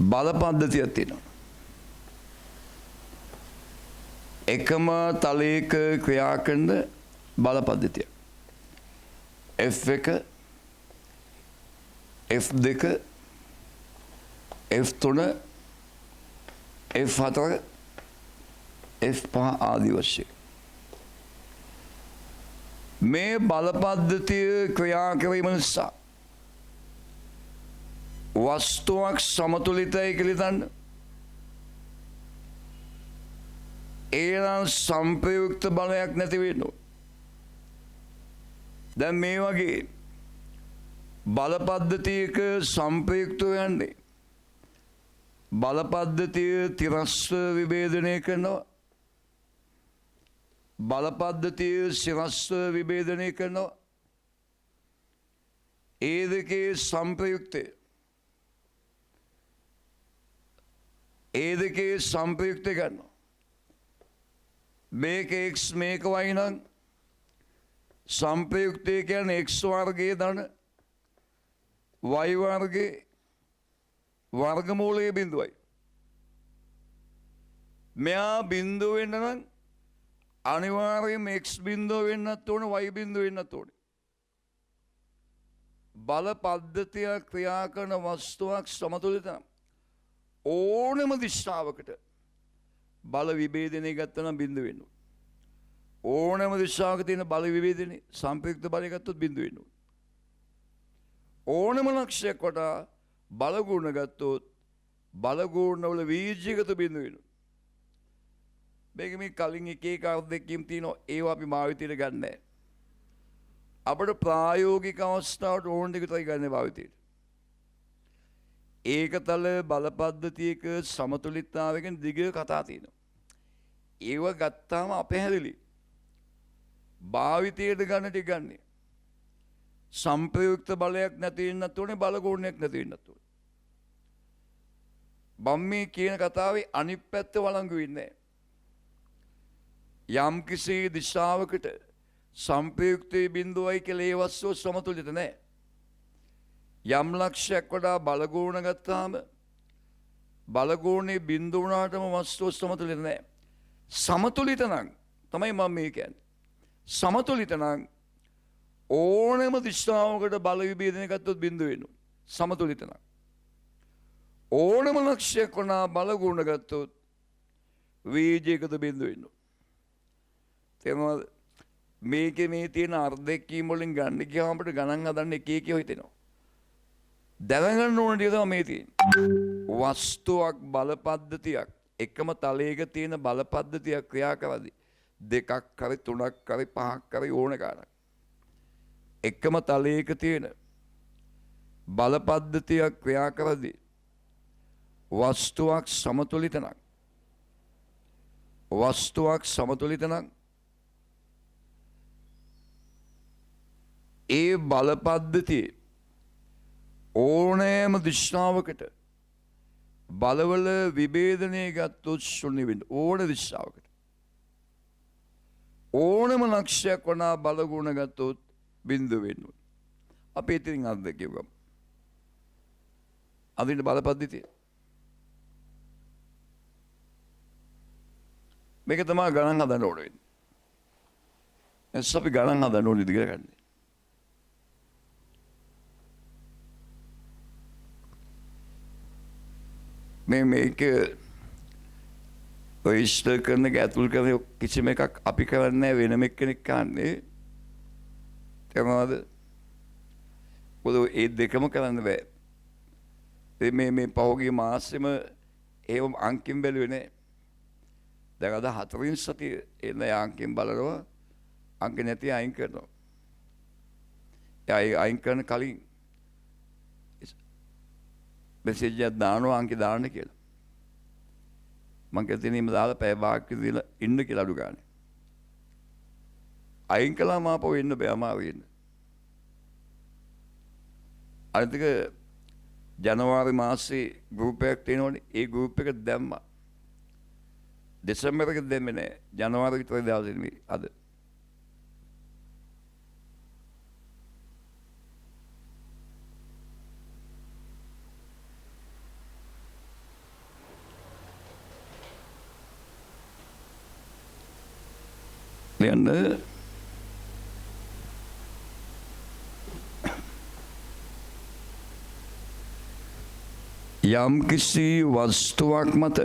බල පද්ධතියක් තියෙනවා. එකම තලයක ක්‍රියා කරන බල පද්ධතිය. F1, F2, F3, F4, F5 ආදී වශයෙන් මේ බල පද්ධතිය ක්‍රියා කිරීම නිසා වස්තුවක් සමතුලිතයි කියලා හිතන්න. ඒනම් සම්ප්‍රයුක්ත බලයක් නැති වෙන්න ඕන. දැන් මේ වගේ බල පද්ධතියක සම්ප්‍රයුක්ත වෙන්නේ බල පද්ධතිය තිරස්ව විභේදනය කරනවා. බල පද්ධතිය සිරස්ව විභේදනය කරනවා. ඒ දෙකේ සම්ප්‍රයුක්තය. ඒ දෙකේ සම්ප්‍රයුක්තය ගන්නවා. මේක x මේක y නම් සම්ප්‍රයුක්තය කියන්නේ x වර්ගයේ ධන y වර්ගයේ වර්ගමූලයේ බිඳුවයි. මෙයා බිඳුව වෙන්න නම් අනිවාර්යයෙන්ම x බිඳුව වෙන්නත් ඕන y බිඳුව වෙන්නත් ඕන. බල පද්ධතිය ක්‍රියා කරන වස්තුවක් සමතුලිත නම් ඕනම දිශාවකට බල විභේදනය ගත්තනම් බිඳුව වෙනවා. ඕනම දිශාවක තියෙන බල විභේදනය සම්ප්‍රයුක්ත බලය ගත්තොත් බිඳුව වෙනවා. ඕනම ලක්ෂයක් වටා බලගුණ ගත්තොත් බලගුණවල වීර්යගත බිඳුව වෙනවා. මේක මේ කලින් එක අර්ධයකින් තියෙනවා ඒවා අපි භාවිතයට ගන්න නැහැ. අපිට ප්‍රායෝගික අවස්ථාවට ඕන දෙක තමයි ගන්න භාවිතයට. ඒකතල බලපද්ධතියක සමතුලිතතාවයකින් දිග කතා තියෙනවා. ඒව ගත්තාම අපහැරලි. භාවිතයට ගන්නට ගන්නේ. සම්ප්‍රයුක්ත බලයක් නැති වෙන්නත් ඕනේ බලගුණයක් නැති වෙන්නත් ඕනේ. මම මේ කියන කතාවේ අනිත් පැත්ත වළංගු වෙන්නේ නැහැ. යම් කිසි දිශාවකට සම්ප්‍රයුක්තයේ බිඳුවයි කියලා ඒ වස්තුව සමතුලිත නැහැ. යම් ලක්ෂයක් වඩා බලගුණ ගත්තාම බලගුණේ බිඳු වුණාටම වස්තුව සමතුලිත නැහැ. සමතුලිත නම් තමයි මම මේ කියන්නේ. සමතුලිත නම් ඕනෑම දිශාවකට බල විභේදනය ගත්තොත් බිඳුව වෙනවා. සමතුලිත නම් ඕනෑම ලක්ෂයක් වඩා බලගුණ ගත්තොත් වීර්යයකට බිඳුව වෙනවා. තේරුණාද? මේකේ මේ තියෙන අර්ධකීම් වලින් ගන්න ගියාම අපිට ගණන් හදන්න එක එක හිතෙනවා. දැනගන්න ඕන දේ තමයි මේ තියෙන්නේ. වස්තුවක් බල පද්ධතියක් එකම තලයක තියෙන බල පද්ධතියක් ක්‍රියා කරද්දී දෙකක් හරි තුනක් හරි පහක් හරි ඕන ගානක් එකම තලයක තියෙන බල පද්ධතියක් ක්‍රියා කරද්දී වස්තුවක් සමතුලිත නම් ඒ බල පද්ධතිය ඕනෑම දිශාවකට බලවල විභේදනය ගත්තොත් ශුන්‍ය වෙන්න ඕන දිශාවකට ඕනම ලක්ෂයක් වනා බලගුණ ගත්තොත් බිඳුව වෙන්න ඕන. අපි ඉතින් අද කිව්වම අදින්න බල පද්ධතිය මේක තමයි ගණන් හදන්න ඕන වෙන්නේ. එස් අපි ගණන් හදන්න ඕනේ ඉතින් ගන්නේ. මේක රෙජිස්ටර් කරන එක ඇතුල් කරන කිසිම එකක් අපි කරන්නේ වෙනම එක්කෙනෙක් කරන්නේ. තේරුණාද? මොකද ඒ දෙකම කරන්න බෑ. මේ පහුගිය මාසෙම ඒව අංකින් බැලුවේ නෑ. දැන් අද 4 වෙනි සතියේ එන අංකින් බලනවා අංක නැති අයින් කරනවා. ඒ අයින් කරන කලින් මෙසේජ් එකක් දානවා අංක දාන්න කියලා. මං කියතිනීම දාලා පැය භාගයක් දීලා ඉන්න කියලා අඩු ගානේ. අයින් කළාම ආපහු එන්න බෑ අමාරු වෙන්න. අනිත් එක ජනවාරි මාසේ ගෲප් එකක් තියෙනවනේ ඒ ගෲප් එක දැම්මා. දෙසැම්බර් එකේ දැම්මේ නෑ. ජනවාරි විතර දාලා මේ අද. යන්න යම් කිසි වස්තුවක් මත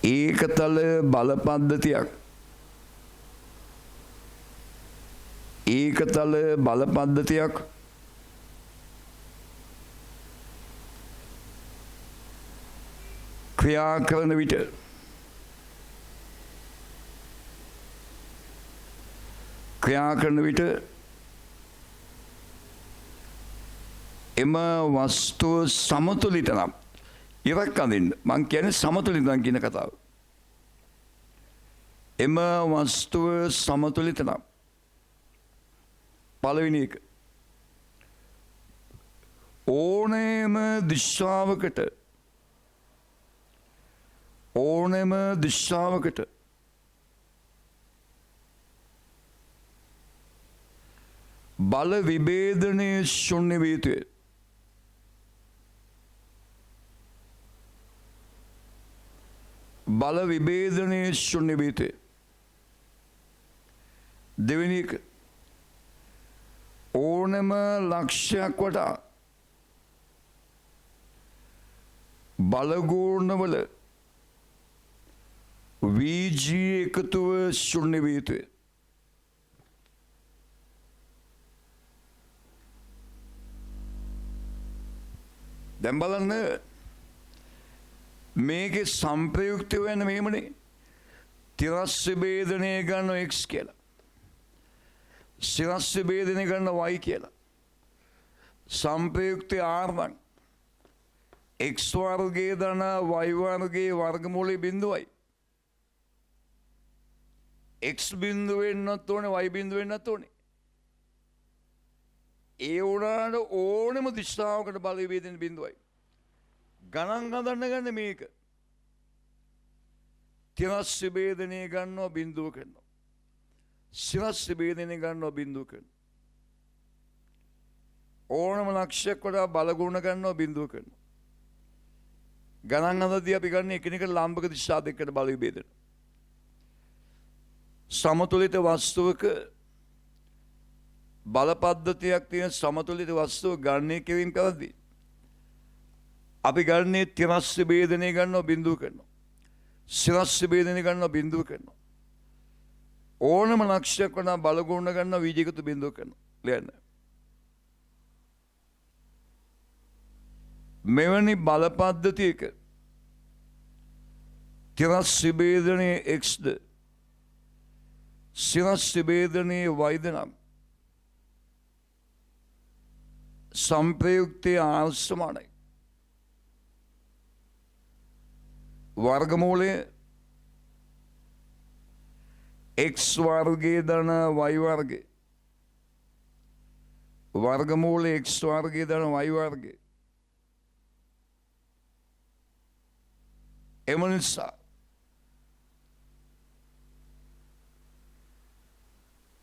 ඒකතල බල පද්ධතියක් ක්‍රියා කරන විට එම වස්තුව සමතුලිත නම් ඉරක් අඳින්න මං කියන්නේ සමතුලිත නම් කියන කතාව. එම වස්තුව සමතුලිත නම් පළවෙනි එක ඕනෑම දිශාවකට බල විභේදනයේ ශුන්‍ය විය යුතුය. දෙවෙනි එක ඕනම ලක්ෂයක් වටා බලගෝර්ණවල VG එකතුව ශුන්‍ය විය යුතුය. දැන් බලන්න මේකේ සම්ප්‍රයුක්ත වෙන මෙහෙමනේ තිරස් විභේදනය ගන්න x කියලා. සිරස් විභේදනය ගන්න y කියලා. සම්ප්‍රයුක්ත r1 x වර්ගයේ දන y වර්ගයේ වර්ගමූලය බිඳුවයි. x බිඳුව වෙන්නත් ඕනේ y බිඳුව වෙන්නත් ඕනේ. ඒ උනාට ඕනෙම දිශාවකට බල විභේදන බිඳුවයි. ගණන් හදන්න ගන්න මේක. තිරස් විභේදනය ගන්නවා බිඳුව කරනවා. සිරස් විභේදනය ගන්නවා බිඳුව කරනවා. ඕනම ලක්ෂයක් වඩා බලගුණ ගන්නවා බිඳුව කරනවා. ගණන් හදද්දී අපි ගන්න එකිනෙක ලම්බක දිශා දෙකකට බල විභේදන. සමතුලිත වස්තුවක බල පද්ධතියක් තියෙන සමතුලිත වස්තුව ගණනය කිරීම කරද්දී අපි ගන්නේ තිරස් විභේදනය ගන්නවා බිඳුව කරනවා. සිරස් විභේදනය ගන්නවා බිඳුව කරනවා. ඕනම ලක්ෂයක් වඩා බලගුණ ගන්නවා වීජයකට බිඳුව කරනවා. ලියන්න. මෙවැනි බල පද්ධතියක තිරස් විභේදනයේ xද සිරස් විභේදනයේ yද නම් संप्रयुक्त आसमाने वर्गमूले x वर्गे धन y वर्गे वर्गमूले x वर्गे धन y वर्गे एमनिसा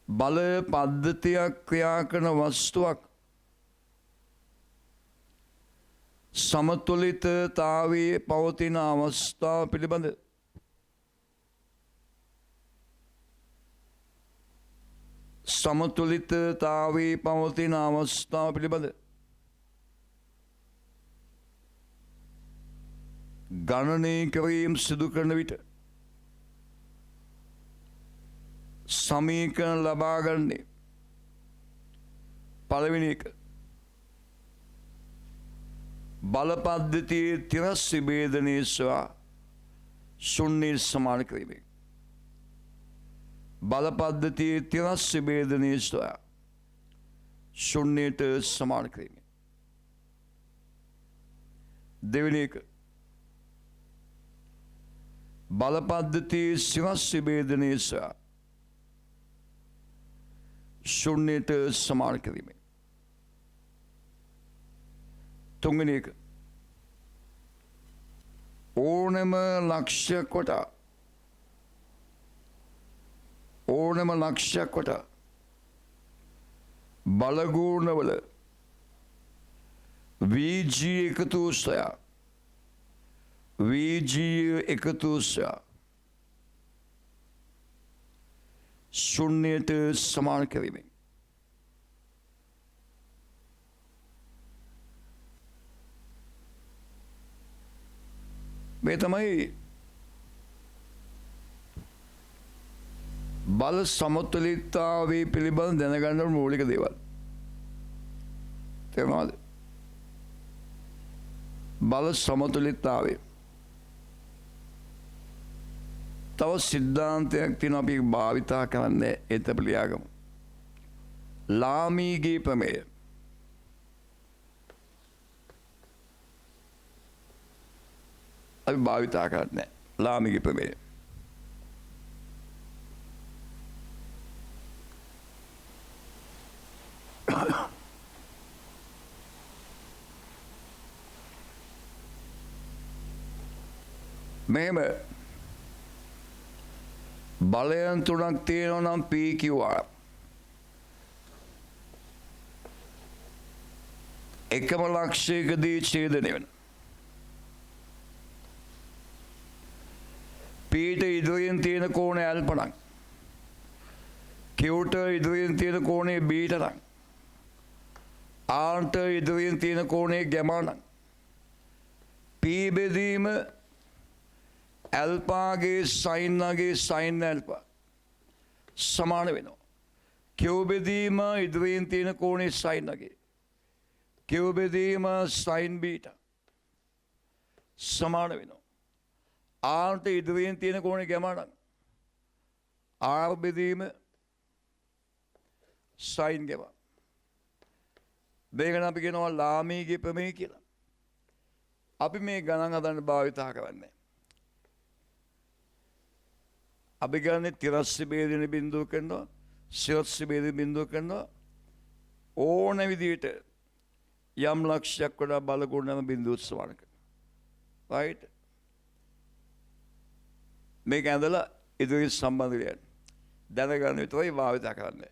बल पद्धतिया क्रिया करන වස්තුවක් समतुलितताවේ පවතින අවස්ථාව පිළිබඳ समतुलितताවේ පවතින අවස්ථාව පිළිබඳ ගණනය කිරීම සිදු කරන විට සමීකරණ ලබා ගන්නේ පළවෙනි එක බල පද්ධතියේ තිරස් විභේදනයේ සහ ශුන්‍ය සමාන කිරීමෙන් බල පද්ධතියේ තිරස් විභේදනයේ සහ ශුන්‍යයට සමාන කිරීමෙන් දෙවෙනි එක බල පද්ධතියේ සිරස් විභේදනයේ සහ ශුන්‍යයට සමාන කිරීමෙන් තුන්වෙනි එක ඕනෑම ලක්ෂයක් වටා බලගුණවල VG එකතු සහ VG එකතු සහ ශුන්‍යයට සමාන කිරීමෙන් මේ තමයි බල සමතුලිතතාවයේ පිළිබඳ දැනගන්න මූලික දේවල්. තේරුණාද? බල සමතුලිතතාවය. තව සිද්ධාන්තයක් තියෙනවා අපි භාවිතා කරන්නේ ඒත් අපි ලියාගමු. ලාමීගේ ප්‍රමේය. අපි භාවිතා කරන්නේ ලාමීගේ ප්‍රමේය. මෙහෙම බලයන් තුනක් තියෙනවා නම් PQR එකම ලක්ෂයකදී ඡේදනය වෙන Pට ඉදිරියෙන් තියෙන කෝණය ඇල්ප නම් Qට ඉදිරියෙන් තියෙන කෝණය බීට නම් ආන්ට ඉදිරියෙන් තියෙන කෝණේ ගැමානම් P බෙදීම ඇල්පාගේ සයින්ගේ සයින් ඇල්පා සමාන වෙනවා. Q බෙදීම ඉදිරියෙන් තියෙන කෝණේ සයින්ගේ Q බෙදීම සයින් බීටා සමාන වෙනවා. ආන්ට ඉදිරියෙන් තියෙන කෝණේ ගැමානම් R බෙදීම සයින් ගැමා. මේකන අපි කියනවා ලාමීගේ ප්‍රමේය කියලා. අපි මේ ගණන් හදන්න භාවිතා කරන්නේ. අපි ගන්නේ තිරස්ස බේදින බිඳුව කරනවා, සිරස්ස බේදින බිඳුව කරනවා ඕන විදිහට යම් ලක්ෂයක් වඩා බලගුණම බිඳුව සමාන කරනවා. right? මේක ඇඳලා ඉදිරි සම්බන්ධය දැනගන්න විතරයි භාවිතා කරන්නේ.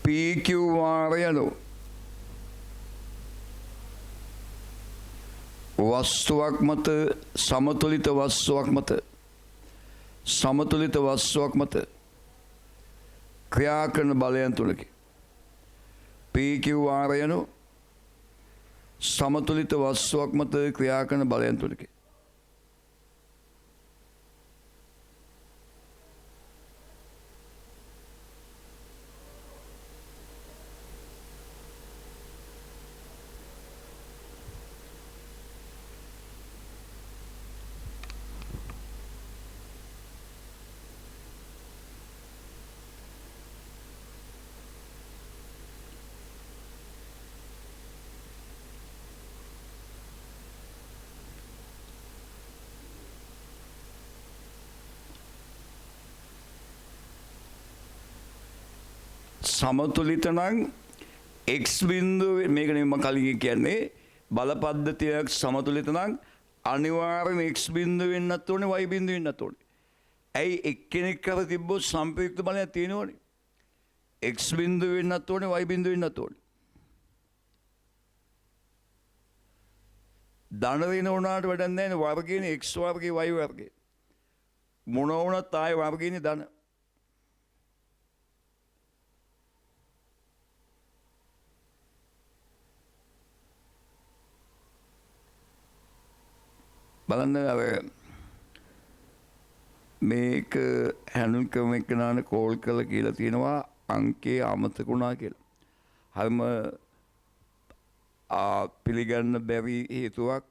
PQ වාරයලු වස්තුවක් මත සමතුලිත වස්තුවක් මත ක්‍රියා කරන බලයන් තුනකි. PQ වාරයලු සමතුලිත වස්තුවක් මත ක්‍රියා කරන බලයන් තුනකි. සමතුලිත නම් x බිඳුව මේක නෙමෙයි මම කලින් කියන්නේ බල පද්ධතියක් සමතුලිත නම් අනිවාර්යෙන් x බිඳුව වෙන්නත් ඕනේ y බිඳුව වෙන්නත් ඕනේ. ඇයි එක්කෙනෙක් කර තිබ්බොත් සම්ප්‍රයුක්ත බලයක් තියෙනවනේ. x බිඳුව වෙන්නත් ඕනේ y බිඳුව වෙන්නත් ඕනේ. ධන වෙන උනාට වැඩක් නැහැ නේ වර්ගයනේ x වර්ගය y වර්ගය. මොන වුණත් ආයේ වර්ගයනේ ධන. බලන්න අර මේක හැන්ඩල් කරන එකනන කෝල් කරලා කියලා තියෙනවා අංකේ අමතක වුණා කියලා. හරිම පිළිගන්න බැරි හේතුවක්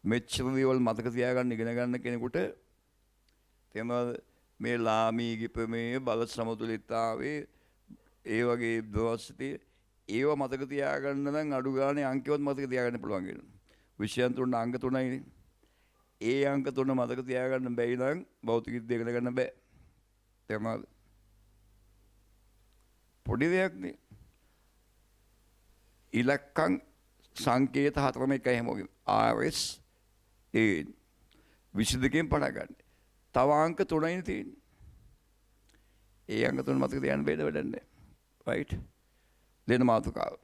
මෙච්චර දේවල් මතක තියාගන්න ඉගෙන ගන්න කෙනෙකුට තේමද මේ ලාමීගේ ප්‍රමේය බල සමතුලිතතාවයේ ඒ වගේ දවස්ති ඒව මතක තියාගන්න නම් අඩු ගානේ අංකවත් මතක තියාගන්න පුළුවන් වෙනවා. විෂයන් තුන අංක තුනයි. ඒ අංක තුන මතක තියාගන්න බැරි නම් භෞතික විද්‍යාව ඉගෙන ගන්න බෑ. තේරුණාද? පොඩි දෙයක් නේ. ඉලක්කම් සංකේත හතරම එකයි හැමෝගෙම. RS A 22කින් පටන් ගන්න. තව අංක 3යි තියෙන්නේ. ඒ අංක 3 මතක තියාගන්න බැහැ වැඩක් නැහැ. right? දෙන මාතෘකාව.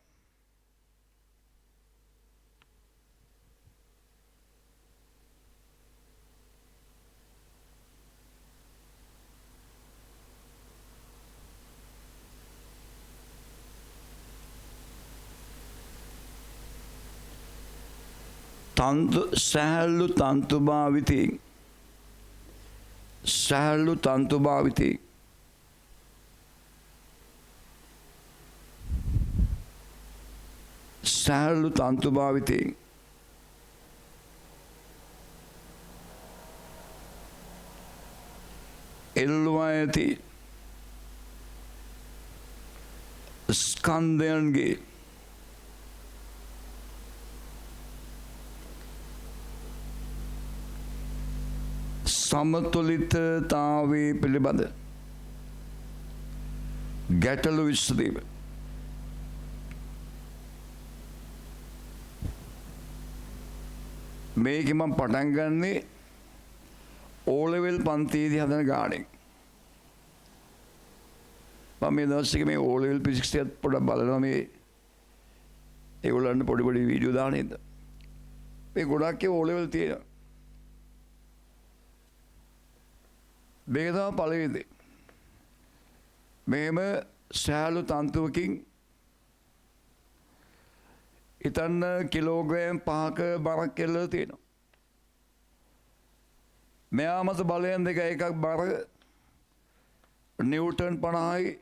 සැහැල්ලු තන්තු භාවිතයෙන් සැහැල්ලු තන්තු භාවිතයෙන් සැහැල්ලු තන්තු භාවිතයෙන් එල්ලුවා ඇති ස්කන්ධයන්ගේ සමතුලිතතාවයේ පිළිබඳ ගැටලු විසඳීම. මේක මම පටන් ගන්නේ O level පන්තියේදී හදන ගාණෙන්. මම මේ දවස් එකේ මේ O level physics එකත් පොඩ්ඩක් බලනවා මේ ඒගොල්ලන්ට පොඩි වීඩියෝ දාන ඉද. මේ ගොඩක් ඒ O level තියෙනවා. මේක තමයි පළවෙනි දේ. මෙහෙම සෑහළු තන්තුවකින් හිතන්න කිලෝග්‍රෑම් 5ක බරක් කෙල්ලලා තියෙනවා. මෙයා මත බලයෙන් දෙක එකක් බර නිව්ටන් 50යි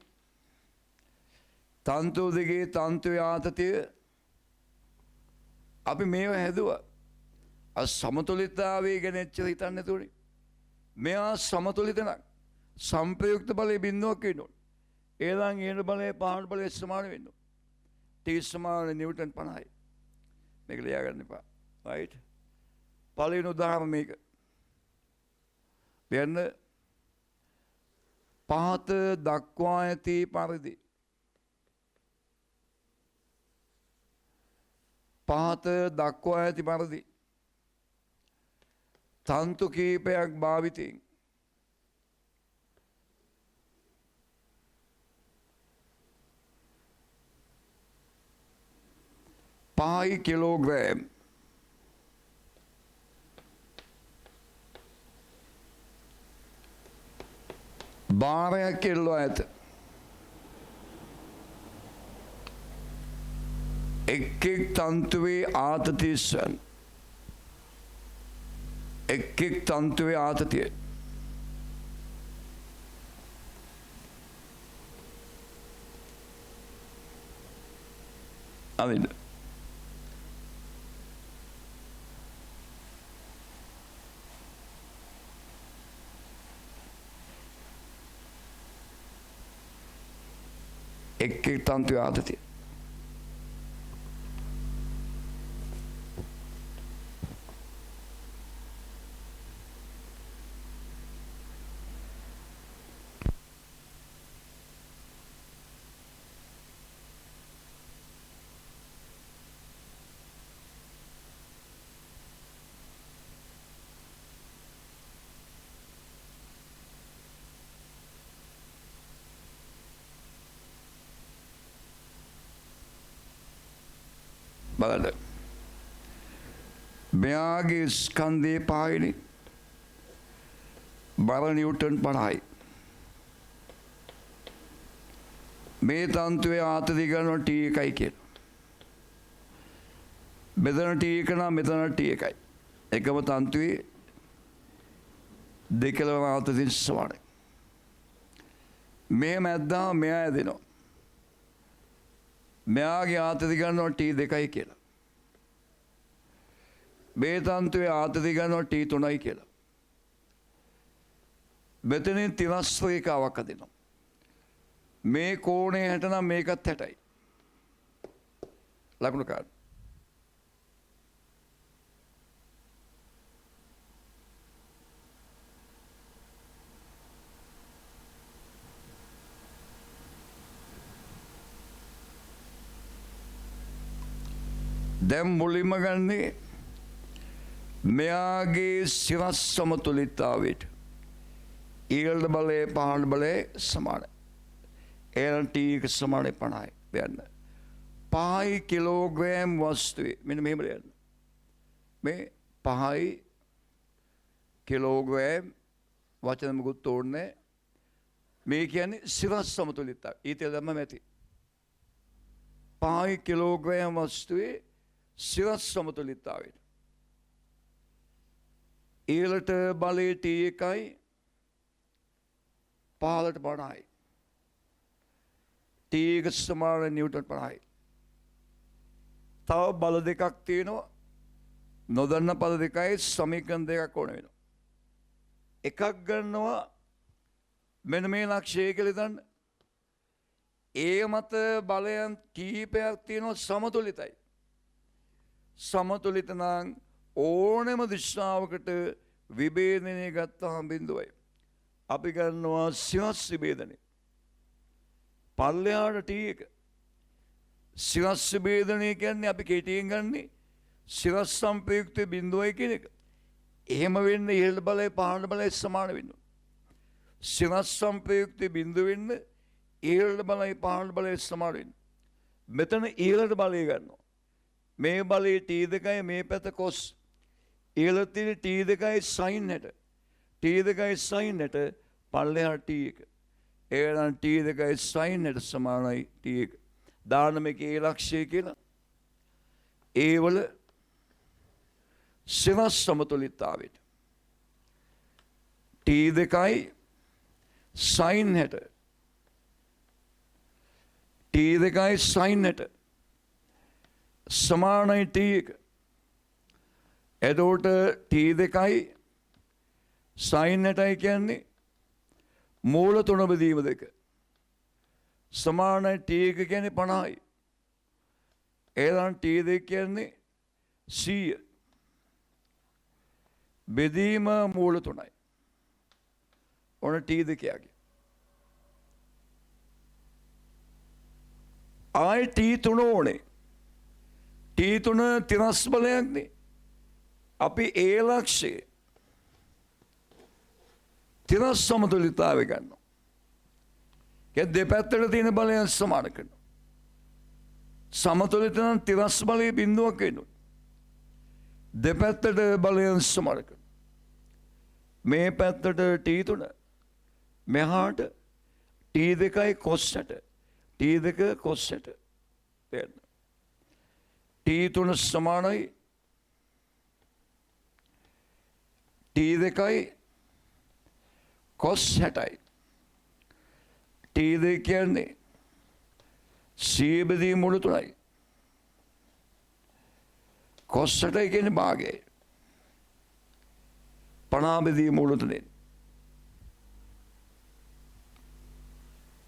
තන්තු දෙකේ තන්තුවේ ආතතිය අපි මේව හැදුවා. සමතුලිතතාවය ගැන එච්චර හිතන්නේ නැතුනේ. මෙයා සමතුලිත නම් සංප්‍රයුක්ත බලය බිඳුවක් වෙන්න ඕනේ. ඒලන් ඊන බලය පහළ බලය සමාන වෙන්න ඕනේ. T සමාන නිව්ටන් 50යි. මේක ලියා ගන්න එපා. රයිට්. පළවෙනි උදාහරණ මේක. දෙන්න පහත දක්වා ඇති පරිදි පහත දක්වා ඇති පරිදි තන්තු කීපයක් භාවිතයෙන් පහයි කිලෝග්‍රෑම් භාරයක් කෙල්ලෝ ඇත. එක් තන්තුවේ ආතතියන් එක් තන්තුවේ ආතතිය අවිද එක් තන්තුවේ ආතතිය බලන්න. මෙයාගේ ස්කන්ධයේ පායනේ බර නිව්ටන් 50යි. මේ තන්තුවේ ආතතිය ගන්නවා T එකයි කියලා. මෙතන T එක නම් මෙතන T එකයි. එකම තන්තුවේ දෙකලම ආතතිය සමානයි. මේ මැද්දා මෙයා ඇදෙනවා. මෙයාගේ ආතතිය ගන්නවා T දෙකයි කියලා. මේ තන්තුවේ ආතතිය ගන්නවා T 3යි කියලා. මෙතනින් තිරස් රේඛාවක් හදෙනවා. මේ කෝණය 60 නම් මේකත් 60යි. ලකුණු කාඩ්. දැන් මුලින්ම ගන්නේ මෙයාගේ සිරස් සමතුලිතතාවයට ඊළඟ බලයේ පහළ බලයේ සමානයි. LT එක සමානයි 50යි. දෙන්න. 5 කිලෝග්‍රෑම් වස්තුවේ මෙන්න මෙහෙම දෙන්න. මේ 5 කිලෝග්‍රෑම් වචන මුකුත් ඕනේ. මේ කියන්නේ සිරස් සමතුලිතතාවය. ඊට දැම්ම ඇති. 5 කිලෝග්‍රෑම් වස්තුවේ සිරස් සමතුලිතතාවයට ඊළට බලයේ T එකයි පහළට 50යි. T එක සමාන නිව්ටන් 50යි. තව බල දෙකක් තියෙනවා. නොදන්න පද දෙකයි සමීකරණ දෙකක් ඕන වෙනවා. එකක් ගන්නවා මෙන්න මේ ලක්ෂය කියලා ගන්න. ඒ මත බලයන් කීපයක් තියෙනවා සමතුලිතයි. සමතුලිත නම් ඕනෑම දිශාවකට විභේදනය ගත්තාම බිඳුවයි. අපි ගන්නවා සිවස් විභේදනය. පල්ලෙහාට ටී එක. සිවස් විභේදනය කියන්නේ අපි කෙටියෙන් ගන්නේ සිවස් සම්ප්‍රයුක්තය බිඳුවයි කියන එක. එහෙම වෙන්න ඉහළ බලය පහළ බලය සමාන වෙන්න. සිවස් සම්ප්‍රයුක්තය බිඳුව වෙන්න ඉහළ බලය පහළ බලය සමාන වෙන්න. මෙතන ඉහළට බලය ගන්නවා. මේ බලයේ ටී දෙකයි මේ පැත කොස්. ඉහළ තියෙන ටී දෙකයි සයින් හැට. ටී දෙකයි සයින් හැට පල්ලෙහා ටී එක. එහෙනම් ටී දෙකයි සයින් හැට සමානයි ටී එක. දාන මේකේ ලක්ෂය කියලා. ඒ වල සිවස් සමතුලිතතාවයට ටී දෙකයි සයින් හැට. ටී දෙකයි සයින් හැට සමානයි ටී එක. එතකොට ටී දෙකයි සයින් හැටයි කියන්නේ මූල තුන බෙදීම දෙක. සමානයි ටී එක කියන්නේ 50යි. එහෙනම් ටී දෙක කියන්නේ 100. බෙදීම මූල තුනයි. ඔන්න ටී දෙකයගේ. ආයි ටී තුන ඕනේ. ටී තුන තිරස් බලයක්නේ. අපි ඒ ලක්ෂයේ තිරස් සමතුලිතතාවය ගන්නවා. දෙපැත්තට තියෙන බලයන් සමාන කරනවා. සමතුලිත නම් තිරස් බලයේ බිඳුවක් වෙනවා. දෙපැත්තට බලයන් සමාන කරනවා. මේ පැත්තට ටී තුන මෙහාට ටී දෙකයි කොස් හැට. ටී දෙක කොස් හැට. තේරෙනවද? ටී තුන සමානයි ටී දෙකයි කොස් හැටයි. ටී දෙක කියන්නේ 100 බෙදීම මුළු තුනයි. කොස් හැටයි කියන්නේ භාගයයි. 50 බෙදීම මුළු තුනෙන්.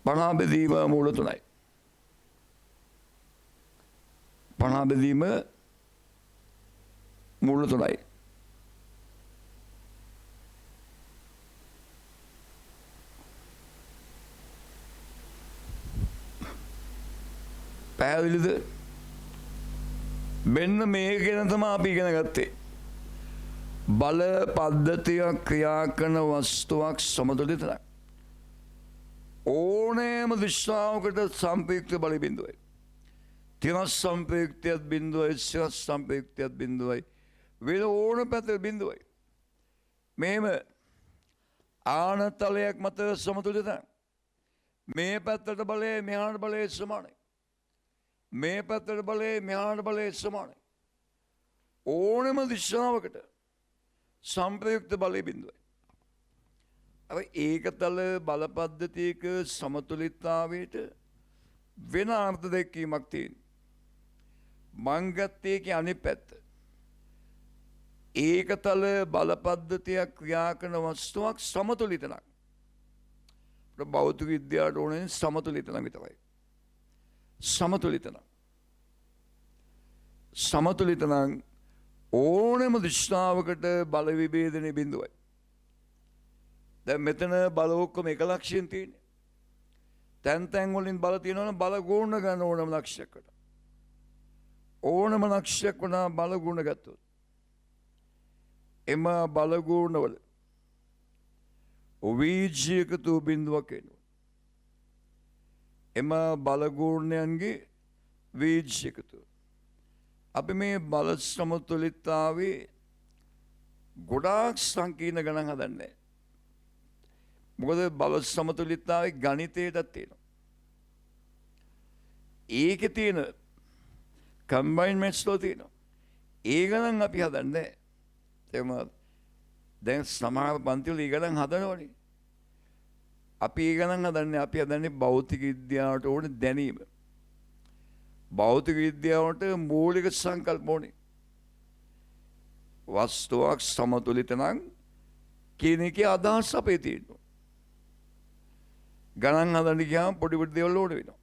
50 බෙදීම මුළු තුනයි. 50 බෙදීම මුළු තුනයි. පැහැදිලිද? මෙන්න මේ ගැන තමයි අපි ඉගෙන ගත්තේ. බල පද්ධතියක් ක්‍රියා කරන වස්තුවක් සමතුලිත නැහැ. ඕනෑම දිශාවකට සම්ප්‍රයුක්ත බල බිඳුවයි. තිරස් සම්ප්‍රයුක්තයත් බිඳුවයි, සිරස් සම්ප්‍රයුක්තයත් බිඳුවයි. වෙන ඕන පැත්තක බිඳුවයි. මෙහෙම ආනතලයක් මත සමතුලිත නැහැ. මේ පැත්තට බලය මෙහාට බලය සමානයි. මේ පැත්තට බලය මෙහාට බලය සමානයි. ඕනම දිශාවකට සම්ප්‍රයුක්ත බලය බිඳුවයි. ඒකතල බල පද්ධතියක සමතුලිතතාවයට වෙන අර්ථ දැක්වීමක් තියෙනවා. මං ගත්තේ ඒකේ අනිත් පැත්ත. ඒකතල බල පද්ධතියක් ක්‍රියා කරන වස්තුවක් සමතුලිත නම්. අපිට භෞතික විද්‍යාවට ඕනේ සමතුලිත නම් විතරයි. සමතුලිත නම්. සමතුලිත නම් ඕනෑම දිශාවකට බල විභේදනයේ බිඳුවයි. දැන් මෙතන බල ඔක්කොම එක ලක්ෂයෙන් තියෙන්නේ. තැන් වලින් බල තියෙනවා නම් බල ගුණ ගන්න ඕනම ලක්ෂයකට. ඕනම ලක්ෂයක් වුණා බල ගුණ ගත්තොත්. එම බල ගුණ වල වීජයකතු බිඳුවක් එනවා. එම බල ගුණයන්ගේ වීජයකතු. අපි මේ බල සමතුලිතතාවේ ගොඩාක් සංකීර්ණ ගණන් හදන්නේ. මොකද බල සමතුලිතතාවේ ගණිතයටත් තියෙනවා. ඒකේ තියෙන කම්බයින්මන්ට්ස් වල තියෙනවා. ඒ ගණන් අපි හදන්නේ. එහෙම දැන් සමහර පන්ති වල ඒ ගණන් හදනවනේ. අපි ඒ ගණන් හදන්නේ අපි හදන්නේ භෞතික විද්‍යාවට ඕන දැනීම. භෞතික විද්‍යාවට මූලික සංකල්ප ඕනේ. වස්තුවක් සමතුලිත නම් කියන එකේ අදහස් අපේ තියෙනවා. ගණන් හදන්න ගියාම පොඩි පොඩි දේවල් ඕන වෙනවා.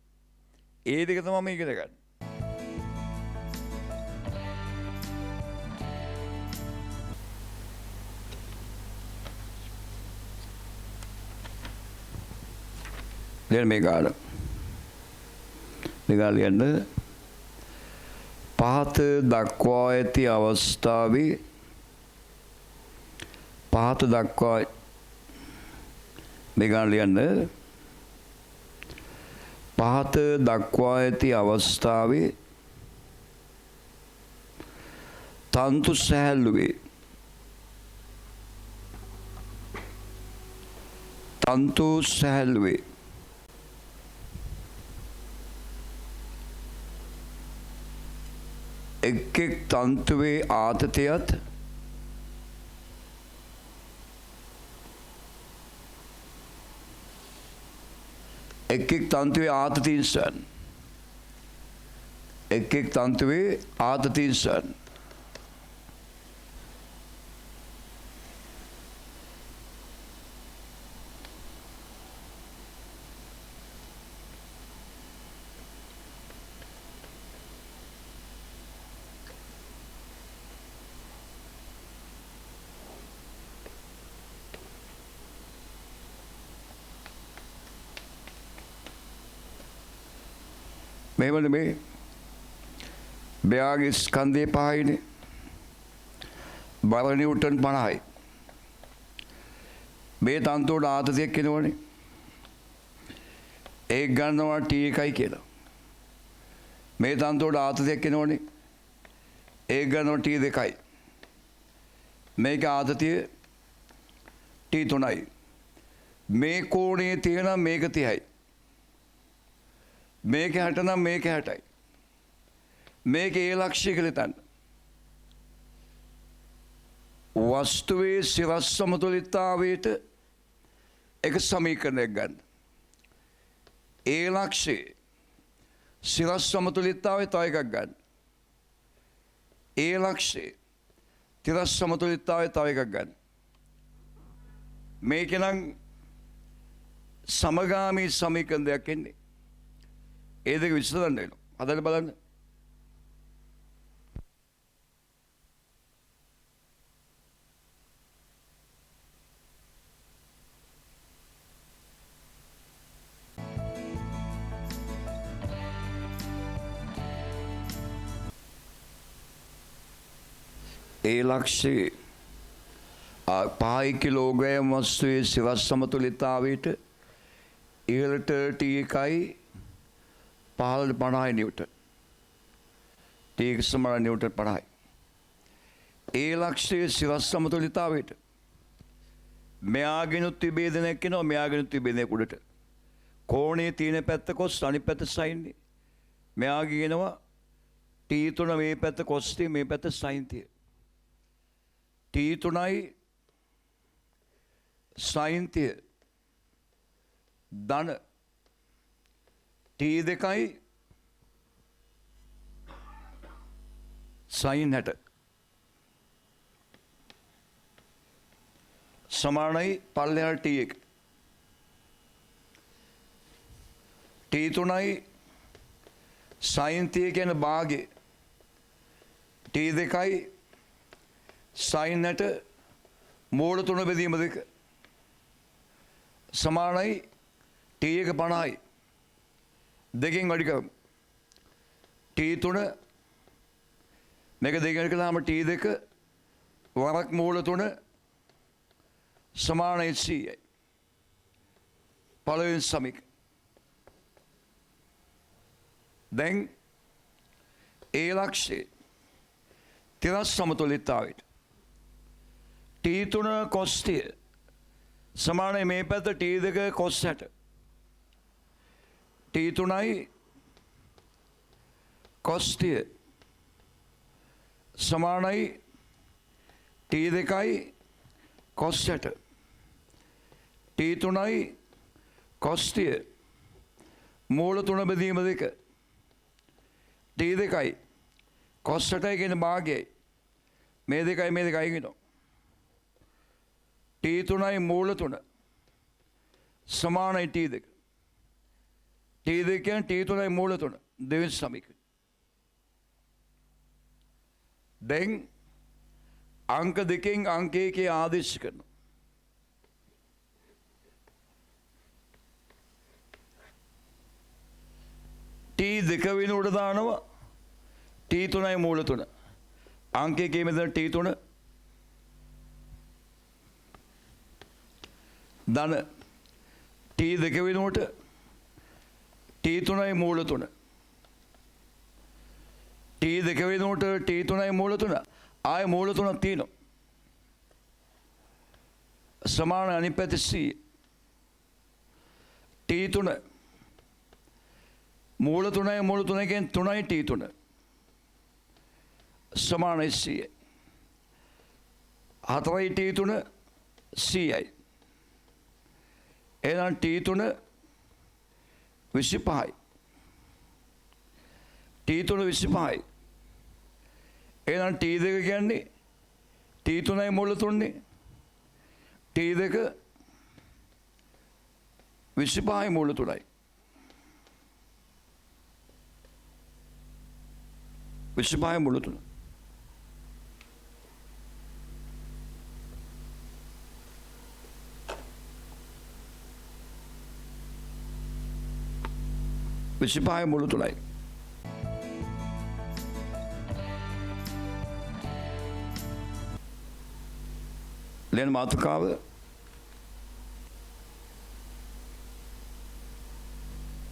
ඒ දෙක තමයි මේ ඉගෙන ගන්න. ලියන්න මේ ගාන. මේ ගාන ලියන්න. පහත දක්වා ඇති අවස්ථාවේ පහත දක්වා මේ ගාන ලියන්න. පහත දක්වා ඇති අවස්ථාවේ තන්තු සැහැල්ලු වේ. තන්තු සැහැල්ලු වේ. එක් එක් තන්තුවේ ආතතියත් එක් එක් තන්තුවේ ආතතියන් එක් එක් තන්තුවේ ආතතියන් මේවල මේ බයාගේ ස්කන්ධය පහයිනේ. බර නිව්ටන් 50යි. මේ තන්තුවට ආතතියක් එනවනේ. ඒක ගන්නවා T1යි කියලා. මේ තන්තුවට ආතතියක් එනවනේ. ඒක ගන්නවා T2යි. මේක ආතතිය T3යි. මේ කෝණයේ තියෙන මේක 30යි. මේක 60 නම් මේක 60යි. මේක ඒ ලක්ෂ්‍ය කියලා හිතන්න. වස්තුවේ සිරස් සමතුලිතතාවයට එක සමීකරණයක් ගන්න. ඒ ලක්ෂ්‍යයේ සිරස් සමතුලිතතාවය තව එකක් ගන්න. ඒ ලක්ෂ්‍යයේ තිරස් සමතුලිතතාවය තව එකක් ගන්න. මේක නම් සමගාමී සමීකරණයක් එන්නේ. ඒ දෙක විශ්ල ගන්න වෙනවා. හදලා බලන්න. ඒ ලක්ෂ්‍යයේ 5 කිලෝග්‍රෑම් වස්තුවේ සිරස් සමතුලිතතාවයට ඉහළට T1යි 50 නිව්ටන්. T1 සමාන නිව්ටන් 50යි. ඒ ලක්ෂ්‍යයේ සිරස් සමතුලිතතාවයට මෙයාගෙනුත් විභේදනයක් වෙනවා, මෙයාගෙනුත් විභේදනයක් උඩට. කෝණයේ තියෙන පැත්ත කොස් අනිත් පැත්ත සයින්. මෙයාගේ ගෙනවා T3 මේ පැත්ත කොස් මේ පැත්ත සයින් තිය. T3යි සයින් තිය ධන T2යි සයින් 60 සමානයි පල්ලෙහාට T1. T3යි සයින් තිය කියන භාගේ T2යි සයින් 60 මූල 3 බෙදීම 2 සමානයි T1 50යි. දෙකෙන් වැඩි කරමු. T3 මේක දෙකෙන් වැඩි කළාම T2 වරක් මූල 3 සමාන 100යි. පළවෙනි සමීකරණය. දැන් ඒ ලක්ෂ්‍යයේ තිරස් සමතුලිතතාවයට T3 cos සමානයි මේ පැත්ත T2 cos 60. T3යි cos සමානයි T2යි cos 60. T3යි cos මූල 3 බෙදීම 2. T2යි cos 60යි කියන භාගයයි. මේ දෙකයි මේ දෙකයි කියනවා. T3යි මූල 3 සමානයි T2. T2 කියන්නේ T3යි මූල 3 දෙවෙනි සමීකරණය. දැන් අංක දෙකෙන් අංක එකේ ආදේශ කරනවා. T2 වෙනුවට දානවා T3යි මූල 3. අංකයේ මෙතන T3 ධන T2 වෙනුවට T3යි මූල 3. T2 වෙනුවට T3යි මූල 3. ආයේ මූල 3ක් තියෙනවා. සමාන අනිත් පැත්තේ C. T3 මූල 3යි මූල 3 කියන්නේ 3යි T3. සමානයි C. 4යි T3 Cයි. එහෙනම් T3 25යි. T3 25යි. එහෙනම් T2 කියන්නේ T3යි මූල 3නේ. T2 25යි මූල 3යි. 25යි මූල 3. විසිපහයි මුළු තුළයි. ලෙන් මාතෘකාව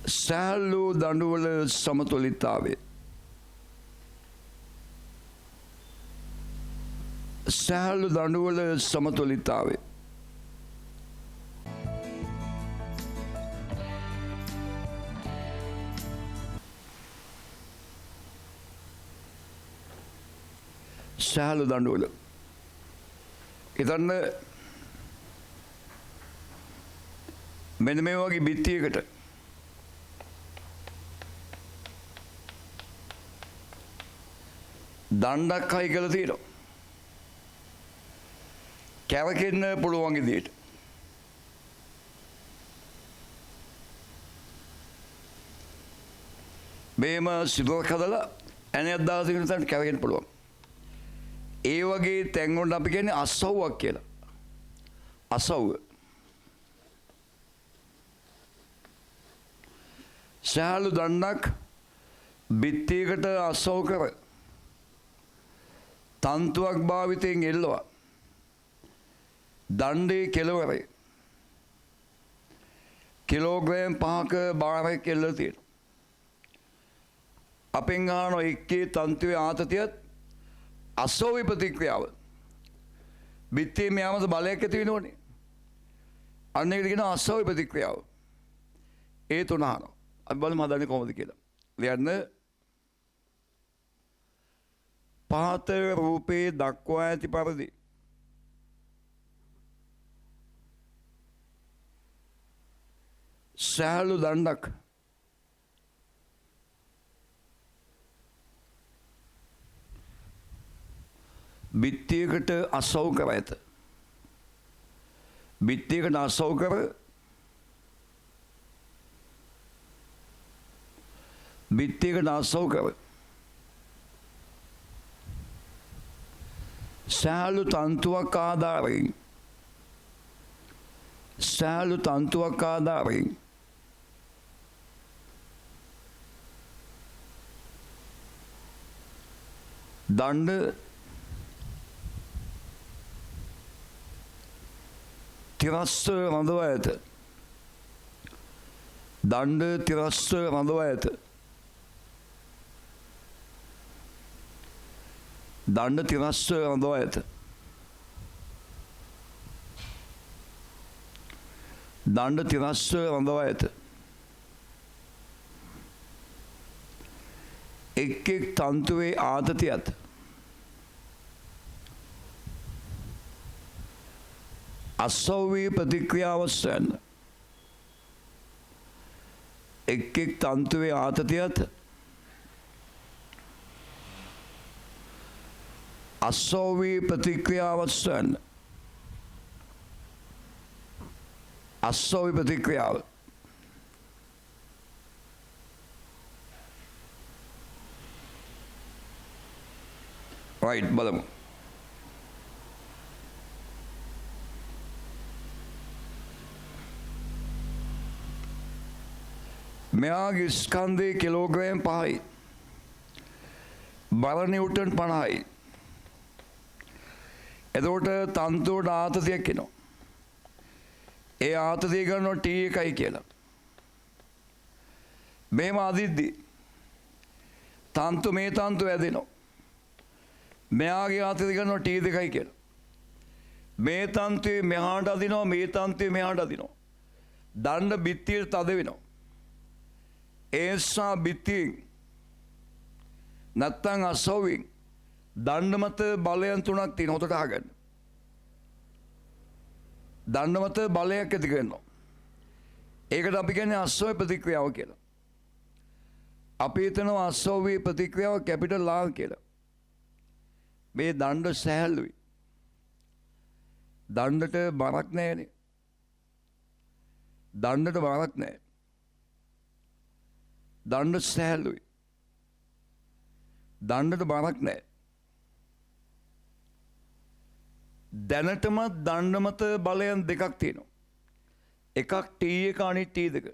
සෑහළු දඬුවල සමතුලිතතාවය. සෑහළු දඬුවල සමතුලිතතාවය. සෑහළු දඬුවල. හිතන්න මෙන්න මේ වගේ බිත්තියකට දණ්ඩක් හයි කරලා තියෙනවා. කැවකෙන්න පුළුවන් විදියට. මේම සිදුවක් හදලා ඇණයක් දාලා තියෙන තැනට කැවකෙන්න පුළුවන්. ඒ වගේ තැන් වලට අපි කියන්නේ අසව්වක් කියලා. අසව්ව. සෑහළු දණ්ඩක් බිත්තියකට අසව් කර තන්තුවක් භාවිතයෙන් එල්ලුවා. දණ්ඩේ කෙළවරේ කිලෝග්‍රෑම් 5ක භාරයක් එල්ලලා තියෙනවා. අපෙන් අහනවා එක්කේ තන්තුවේ ආතතියත් අසව්වේ ප්‍රතික්‍රියාව. බිත්තියේ මෙයාමද බලයක් ඇති වෙනෝනේ. අන්න ඒකට කියනවා අසව්වේ ප්‍රතික්‍රියාව. ඒ තුන අහනවා. අපි බලමු හදන්නේ කොහොමද කියලා. ලියන්න පහත රූපේ දක්වා ඇති පරිදි සෑහළු දණ්ඩක් බිත්තියකට අසව් කර ඇත. බිත්තියකට අසව් කර බිත්තියකට අසව් කර සෑහළු තන්තුවක් ආධාරයෙන් සෑහළු තන්තුවක් ආධාරයෙන් දණ්ඩ තිරස්ස රඳවා ඇත. දණ්ඩ තිරස්ස රඳවා ඇත. දණ්ඩ තිරස්ස රඳවා ඇත. දණ්ඩ තිරස්ස රඳවා ඇත. එක් එක් තන්තුවේ ආතතියත් අසව්වේ ප්‍රතික්‍රියාව සැන්න. එක් එක් තන්තුවේ ආතතියත් අසව්වේ ප්‍රතික්‍රියාව සැන්න. අසව්වේ ප්‍රතික්‍රියාව. රයිට් බලමු. මෙයාගේ ස්කන්ධයේ කිලෝග්‍රෑම් 5යි. බර නිව්ටන් 50යි. එතකොට තන්තුවට ආතතියක් එනවා. ඒ ආතතිය ගන්නවා T1යි කියලා. මේම අදිද්දී තන්තු මේ තන්තු ඇදෙනවා. මෙයාගේ ආතතිය ගන්නවා T2යි කියලා. මේ තන්තුවේ මෙහාට අදිනවා, මේ තන්තුවේ මෙහාට අදිනවා. දණ්ඩ බිත්තියට තද වෙනවා. ඒ නිසා බිත්තියෙන් නැත්තම් අසෝවින් දණ්ඩ මත බලයන් 3ක් තියෙනවා. හොතට අහගන්න. දණ්ඩ මත බලයක් ඇති කරනවා. ඒකට අපි කියන්නේ අසෝවේ ප්‍රතික්‍රියාව කියලා. අපි හිතනවා අසෝවේ ප්‍රතික්‍රියාව කැපිටල් R කියලා. මේ දණ්ඩ සහැල්ලුයි. දණ්ඩට බරක් නැහැනේ. දණ්ඩට බරක් නැහැ. දණ්ඩ සහැල්ලුයි. දණ්ඩට බරක් නැහැ. දැනටම දණ්ඩ මත බලයන් දෙකක් තියෙනවා. එකක් T1 අනිත් T2.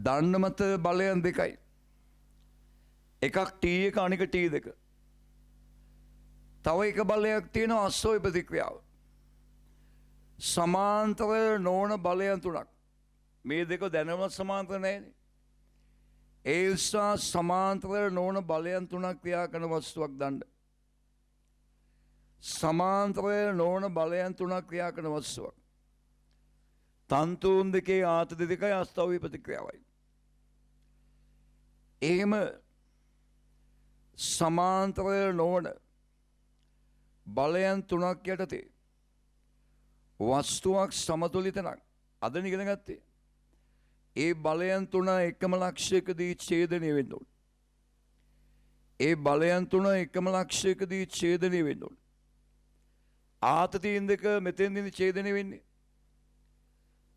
දණ්ඩ මත බලයන් දෙකයි. එකක් T1 අනික T2. තව එක බලයක් තියෙනවා අස්සෝය ප්‍රතික්‍රියාව. සමාන්තර නොවන බලයන් 3ක්. මේ දෙක දැනම සමාන්තර නැහැනේ. ඒ නිසා සමාන්තර නොවන බලයන් 3ක් ක්‍රියා කරන වස්තුවක් දණ්ඩ. සමාන්තර නොවන බලයන් 3ක් ක්‍රියා කරන වස්තුවක්. තන්තුන් දෙකේ ආතති දෙකයි අස්තව්‍ය ප්‍රතික්‍රියාවයි. එහෙම සමාන්තර නොවන බලයන් 3ක් යටතේ වස්තුවක් සමතුලිත නම් අද ඉගෙන ගත්තේ. ඒ බලයන් 3 එකම ලක්ෂයකදී ඡේදනය වෙන්න ඕනේ. ඒ බලයන් 3 එකම ලක්ෂයකදී ඡේදනය වෙන්න ඕනේ. ආතතීන් දෙක මෙතෙන්දී ඡේදනය වෙන්නේ.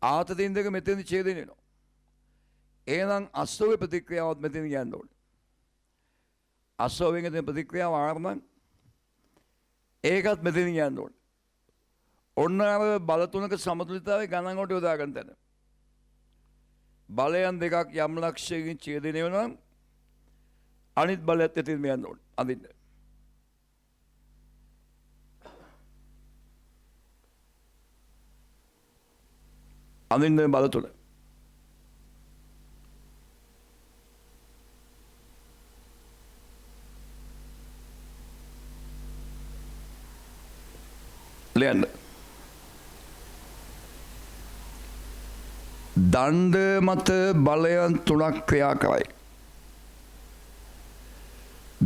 ආතතීන් දෙක මෙතෙන්දී ඡේදනය වෙනවා. එහෙනම් අස්සෝවේ ප්‍රතික්‍රියාවත් මෙතෙන් යන්න ඕනේ. අස්සෝවෙන් එතන ප්‍රතික්‍රියාව ආරම්භ ඒකත් මෙතෙන් යන්න ඕනේ. ඔන්න අර බල තුනක සමතුලිතතාවය ගණන් වලට යොදා ගන්න තැන. බලයන් දෙකක් යම් ලක්ෂයකින් ඡේදනය වෙනවා. අනිත් බලයත් එතෙන් යන්න ඕනේ. අඳින්න. අඳින්න බල තුන. ලියන්න. දණ්ඩ මත බලයන් 3ක් ක්‍රියා කරයි.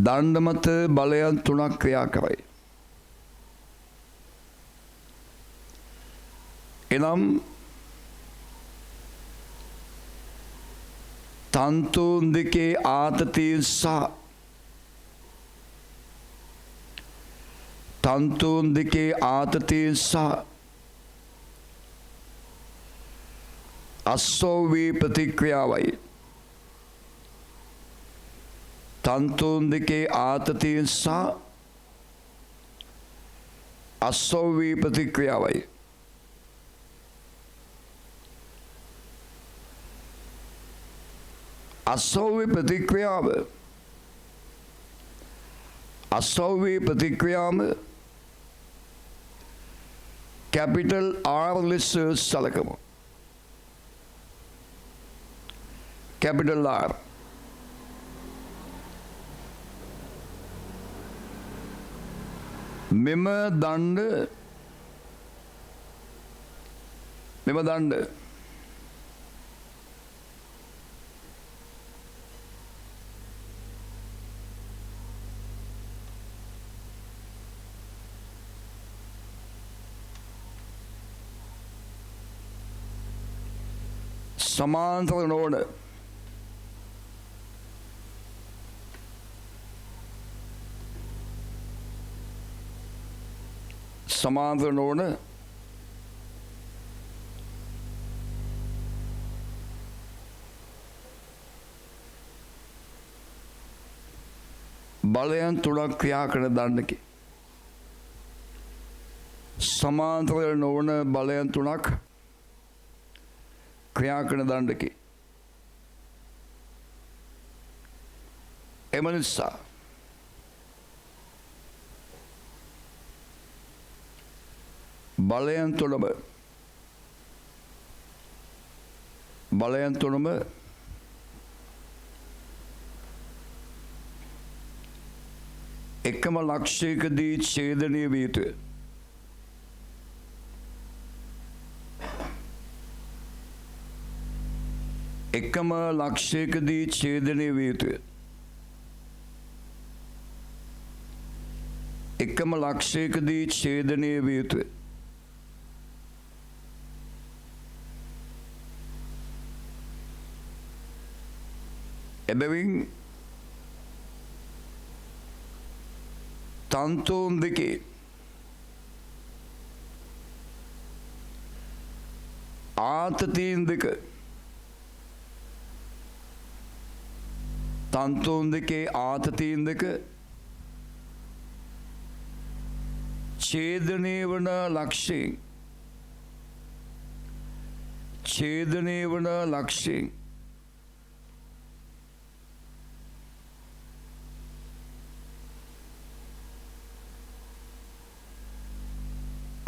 දණ්ඩ මත බලයන් 3ක් ක්‍රියා කරයි. එනම් තන්තුන් දෙකේ ආතතිය සහ තන්තුන් දෙකේ ආතතිය සහ අස්සෝවී ප්‍රතික්‍රියාවයි. තන්තුන් දෙකේ ආතතිය සහ අස්සෝවී ප්‍රතික්‍රියාවයි. අස්සෝවී ප්‍රතික්‍රියාව කැපිටල් R ලෙස සලකමු. Capital R. මෙම දණ්ඩ සමාන්තර නොවන බලයන් 3ක් ක්‍රියා කරන දණ්ඩකි. සමාන්තර නොවන බලයන් 3ක් ක්‍රියා කරන දණ්ඩකි. එම නිසා බලයන් තුළම එකම ලක්ෂයකදී ඡේදනය විය යුතුය. එකම ලක්ෂයකදී ඡේදනය විය යුතුය. එකම ලක්ෂයකදී ඡේදනය විය යුතුය. එබැවින් තන්තුන් දෙකේ ආතතීන් දෙක ඡේදනය වන ලක්ෂයෙන්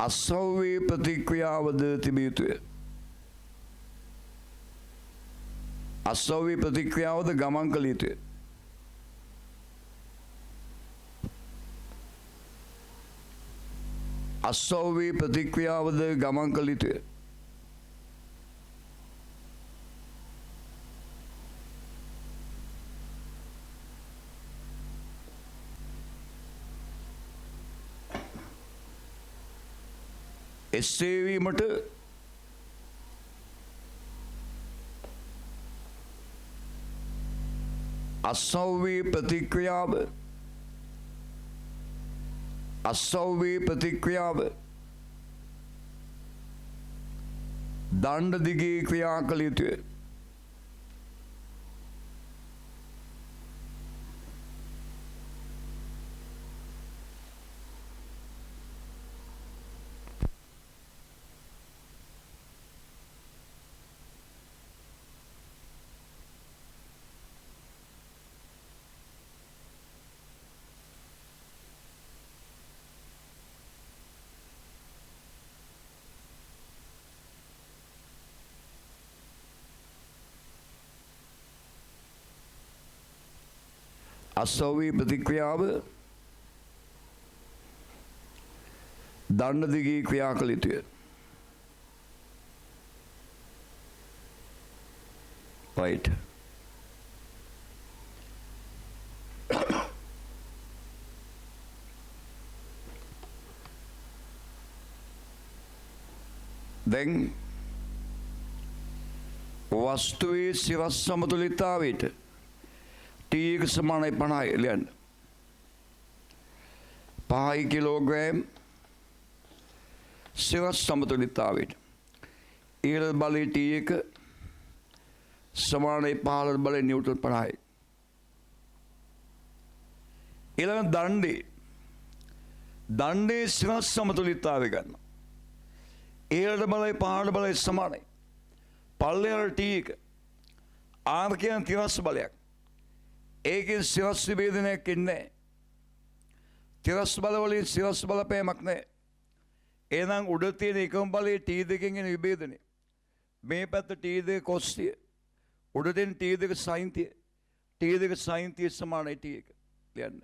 අසව්‍ය ප්‍රතික්‍රියාවද තිබිය යුතුය. අසව්‍ය ප්‍රතික්‍රියාවද ගමන් කළ යුතුය. අසව්‍ය ප්‍රතික්‍රියාවද ගමන් කළ යුතුය. එසේ වීමට අසව්‍ය ප්‍රතික්‍රියාව දණ්ඩ දිගේ ක්‍රියා කළ යුතුය. අසව්‍ය ප්‍රතික්‍රියාව දණ්ඩ දිගේ ක්‍රියා කළ යුතුය. right. දැන් වස්තුවේ සිරස් සමතුලිතතාවයට T එක සමානයි 50යි ලියන්න. 5 කිලෝග්‍රෑම් සිරස් සමතුලිතතාවයට ඊළඟ බලය T එක සමානයි 15 බලය නිව්ටන් 50යි. ඊළඟ දණ්ඩේ සිරස් සමතුලිතතාවය ගන්න. ඊළඟ බලය 15 බලය සමානයි. පල්ලෙහාට T එක R කියන තිරස් බලයක්. ඒකෙන් සිරස් විභේදනයක් ඉන්නේ. තිරස් බලවලින් සිරස් බලපෑමක් නැහැ. එහෙනම් උඩ තියෙන එකම බලයේ T2 එන විභේදනය. මේ පැත්ත T2 කොස්තිය. උඩ තියෙන T2 සයින්තිය. T2 සයින්තිය සමානයි T1. ලියන්න.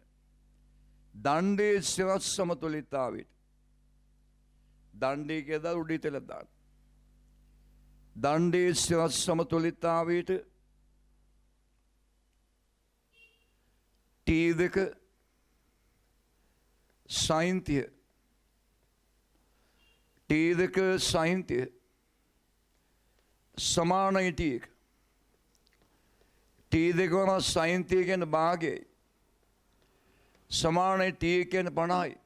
දණ්ඩේ සිරස් සමතුලිතතාවයට. දණ්ඩේ කියලා උඩ ඉතල දාන්න. දණ්ඩේ සිරස් සමතුලිතතාවයට T2 සයින්තිය සමානයි T1. T2 වන සයින්තිය කියන භාගයයි සමානයි T1 කියන 50යි.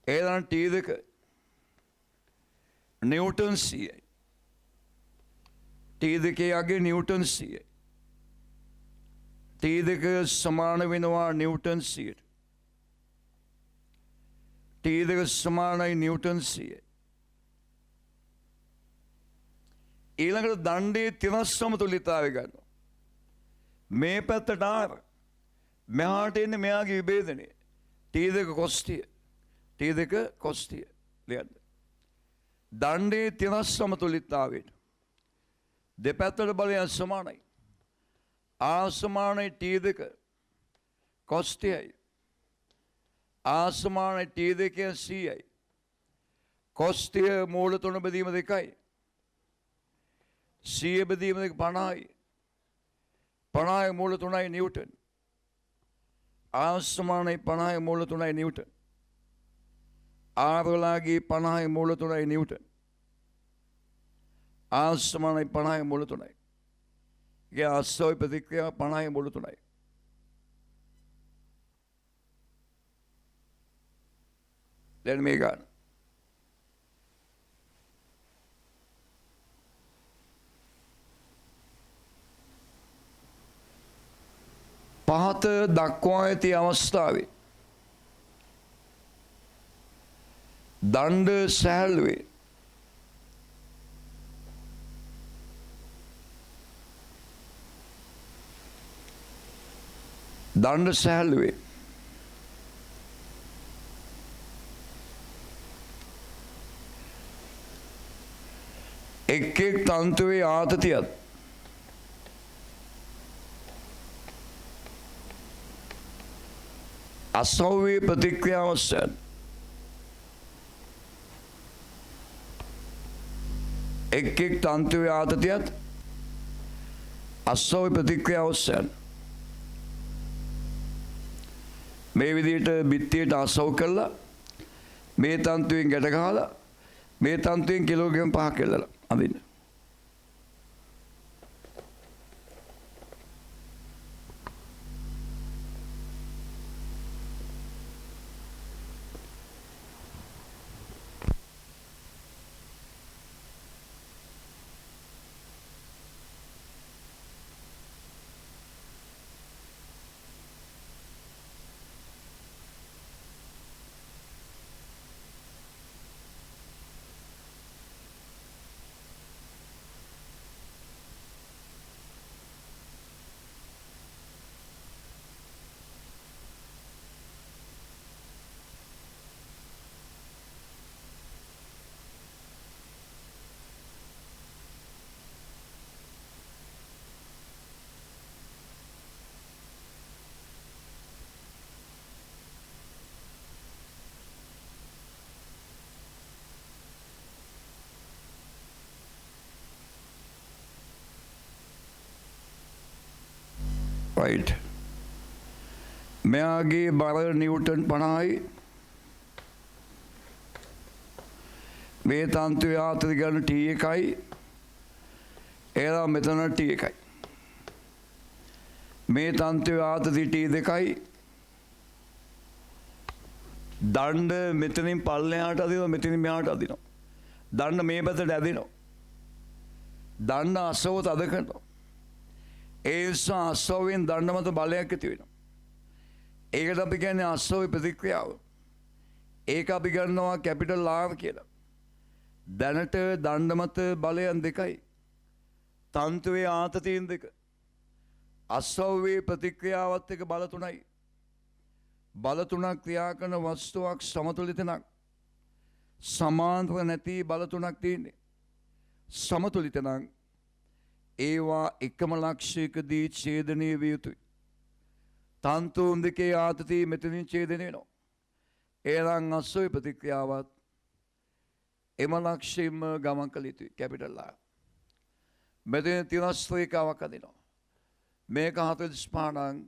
එහෙනම් T2 Newton 100යි. T2 යගේ Newton 100යි. T2 සමාන වෙනවා නිව්ටන් 100ට. T2 සමානයි නිව්ටන් 100යි. ඊළඟට දණ්ඩේ තිරස් සමතුලිතතාවය ගන්නවා. මේ පැත්තට ආව. මෙහාට එන්නේ මෙයාගේ විභේදනය. T2 කොස්ටිය. T2 කොස්ටිය. ලියන්න. දණ්ඩේ තිරස් සමතුලිතතාවයට. දෙපැත්තට බලය සමානයි. ආසමානයි T2 කොස්ටියයි. ආසමානයි T2 100යි. කොස්ටිය මූල 3 බෙදීම 2යි. 100 බෙදීම 2 50යි. 50 මූල 3යි නිව්ටන්. ආසමානයි 50 මූල 3යි නිව්ටන්. ආරලාගේ 50 මූල 3යි නිව්ටන්. ආසමානයි 50 මූල 3යි. ඒ අස්සෝයි ප්‍රතික්‍රියාව 50 මූල 3යි. දැන් මේ ගන්න. පහත දක්වා ඇති අවස්ථාවේ දණ්ඩ සැහැල්ලුවේ දණ්ඩ සැහැල්ලුවේ එක් එක් තන්තුවේ ආතතියත් අසව්‍ය ප්‍රතික්‍රියාවස්යන් එක් එක් තන්තුවේ ආතතියත් අසව්‍ය ප්‍රතික්‍රියාවස්යන් මේ විදිහට බිත්තියට අසව් කළා මේ තන්තුවෙන් ගැට ගහලා මේ තන්තුවෙන් කිලෝග්‍රෑම් 5ක් එල්ලලා අඳින්න. right. මෙයාගේ බර නිව්ටන් 50යි මේ තන්තුවේ ආතති ගන්න T1යි එලා මෙතන T1යි මේ තන්තුවේ ආතති T2යි දණ්ඩ මෙතනින් පල්ලෙහාට අදිනවා මෙතනින් මෙහාට අදිනවා දණ්ඩ මේ පැත්තට ඇදිනවා දණ්ඩ අසව තද කරනවා ඒ නිසා අස්සවෙන් දණ්ඩ මත බලයක් ඇති වෙනවා. ඒකට අපි කියන්නේ අස්සවේ ප්‍රතික්‍රියාව. ඒක අපි ගන්නවා කැපිටල් R කියලා. දැනට දණ්ඩ මත බලයන් දෙකයි. තන්තුවේ ආතතීන් දෙක. අස්සවේ ප්‍රතික්‍රියාවත් එක්ක බල තුනයි. බල තුනක් ක්‍රියා කරන වස්තුවක් සමතුලිත නම් සමාන්තර නැති බල තුනක් තියෙන්නේ. සමතුලිත නම් ඒවා එකම ලක්ෂයකදී ඡේදනය විය යුතුයි. තන්තුන් දෙකේ ආතතිය මෙතනින් ඡේදනය වෙනවා. එනම් අස්සවේ ප්‍රතික්‍රියාවත් එම ලක්ෂයෙන්ම ගමන් කළ යුතුයි. Capital R. මෙතන තිරස් රේඛාවක් අදිනවා. මේක 45 නම්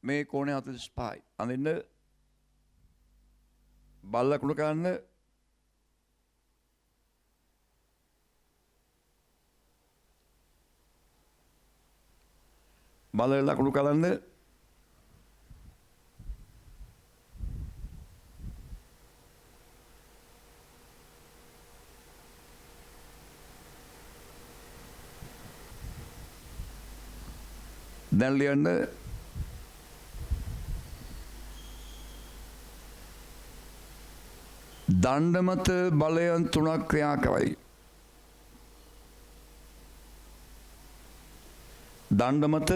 මේ කෝණය 45යි. අදින්න බල්ල ලකුණු කරන්න බල ලකුණු කරන්න දැන් ලියන්න දණ්ඩ මත බලයන් තුනක් ක්‍රියා කරයි. දණ්ඩ මත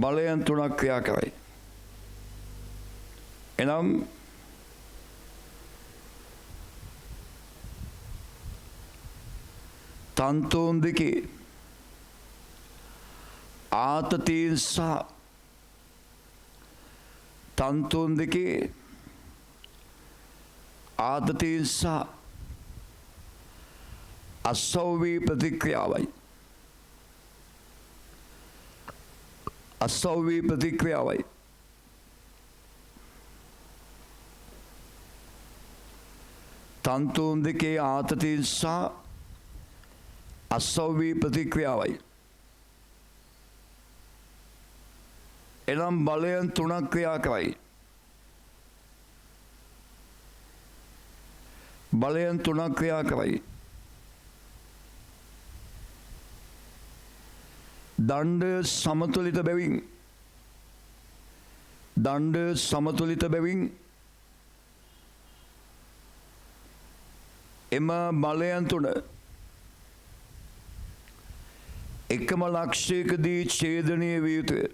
බලයන් තුනක් ක්‍රියා කරයි. එනම් තන්තුන් දෙකේ ආතතීන් සහ තන්තුන් දෙකේ ආතතීන් සහ අසෞවී ප්‍රතික්‍රියාවයි. අසෞවී ප්‍රතික්‍රියාවයි. තන්තුන් දෙකේ ආතතීන් සහ අසෞවී ප්‍රතික්‍රියාවයි. එනම් බලයන් තුනක් ක්‍රියා කරයි. බලයන් තුනක් ක්‍රියා කරයි. දණ්ඩ සමතුලිත බැවින් එම බලයන් තුන එකම ලක්ෂයකදී ඡේදනය විය යුතුය.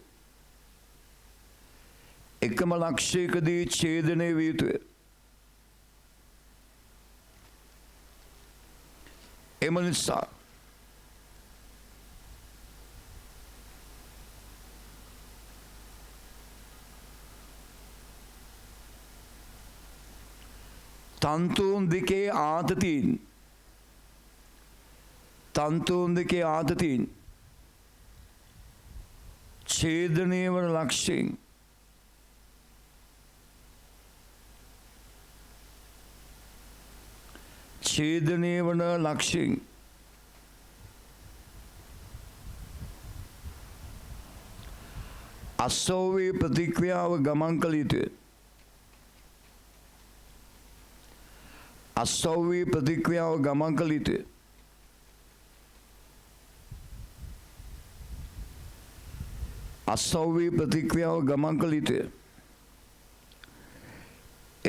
එකම ලක්ෂයකදී ඡේදනය විය යුතුය. එම නිසා තන්තුන් දෙකේ ආතතීන් ඡේදනය වන ලක්ෂයෙන් අසෞවී ප්‍රතික්‍රියාව ගමන් කළ යුතුය. අසෞවී ප්‍රතික්‍රියාව ගමන් කළ යුතුය. අසෞවී ප්‍රතික්‍රියාව ගමන් කළ යුතුය.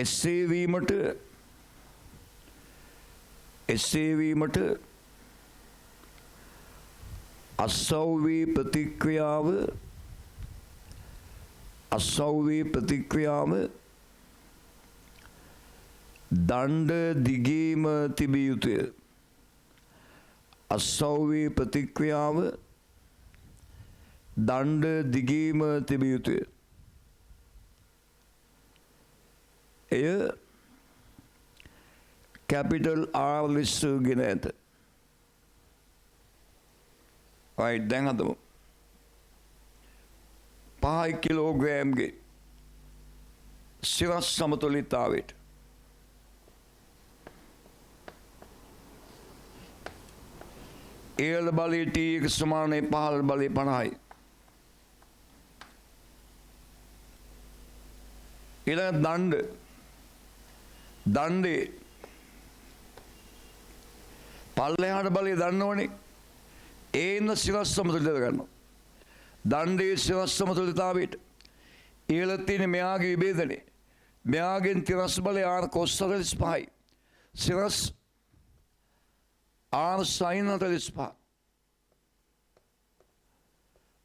එසේ වීමට අසෞවී ප්‍රතික්‍රියාව දණ්ඩ දිගේම තිබිය යුතුය. අසෞවී ප්‍රතික්‍රියාව දණ්ඩ දිගේම තිබිය යුතුය. එය කැපිටල් R ලෙස ගෙන ඇත. right දැන් හදමු. 5 කිලෝග්‍රෑම්ගේ සිරස් සමතුලිතතාවයට ඉහළ බලය T එක සමානයි පහළ බලය 50යි. ඊළඟ දණ්ඩේ පල්ලෙහාට බලය දන්නවනේ. ඒන සිරස් සමතුලිත කරනවා. දණ්ඩේ සිරස් සමතුලිතතාවයට ඉහළ තියෙන මෙයාගේ විභේදනය. මෙයාගෙන් තිරස් බලය R cos 45යි. සිරස් R sin 45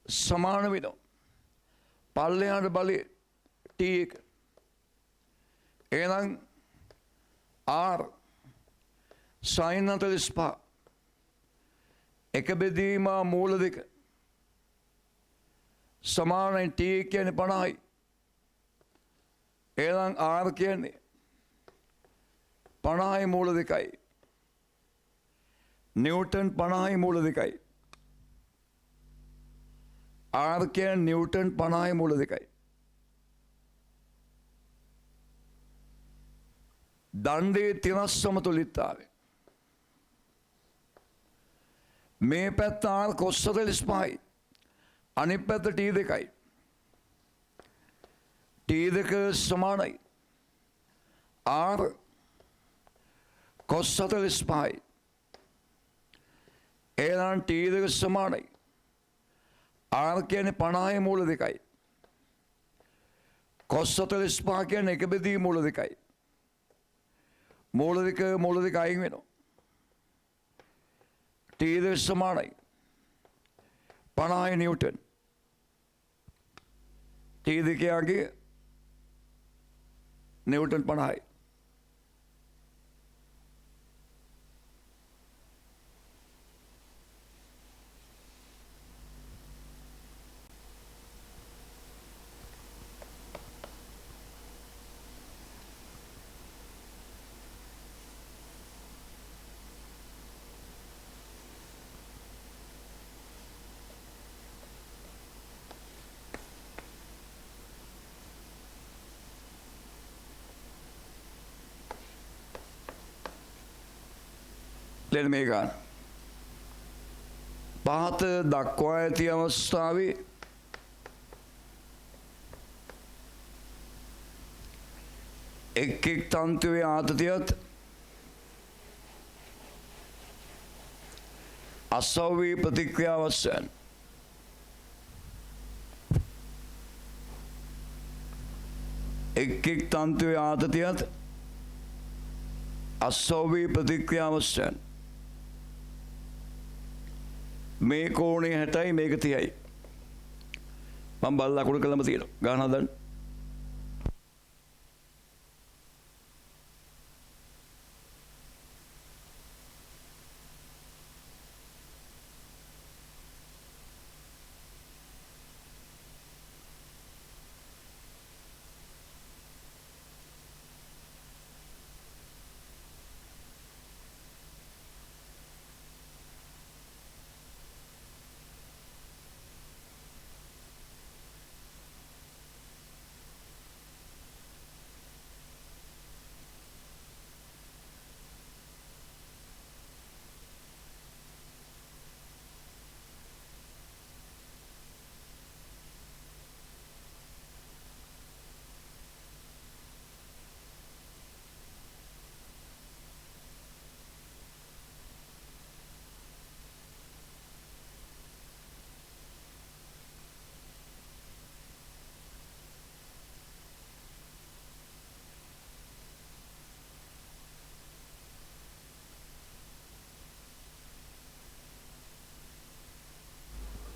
සමාන වෙනවා. පල්ලෙහාට බලය T එක. එහෙනම් R sin 45 එක බෙදීම මූල දෙක සමානයි T කියන්නේ 50යි. එහෙනම් R කියන්නේ 50යි මූල දෙකයි. නිව්ටන් 50යි මූල දෙකයි. R කියන්නේ නිව්ටන් 50යි මූල දෙකයි. දණ්ඩේ තිරස් සමතුලිතතාවය. මේ පැත්ත R cos 45යි. අනිත් පැත්ත T දෙකයි. T දෙක සමානයි. R cos 45යි. එහෙනම් T දෙක සමානයි. R කියන්නේ 50යි මූල දෙකයි. cos 45 කියන්නේ එක බෙදී මූල දෙකයි. මූල දෙක අයින් වෙනවා. T දෙක සමානයි. 50යි නිව්ටන්. ටී දෙකයාගේ නිව්ටන් 50යි. ලෙන් මේ ගන්න. පහත දක්වා ඇති අවස්ථාවේ එක් එක් තන්තුවේ ආතතියත් අසව්‍ය ප්‍රතික්‍රියා අවස්ථයන් එක් එක් තන්තුවේ ආතතියත් අසව්‍ය ප්‍රතික්‍රියා අවස්ථයන් මේ කෝණේ 60යි මේක 30යි. මම බල්ලා අකුරු කළම තියෙනවා. ගාන හදන්න.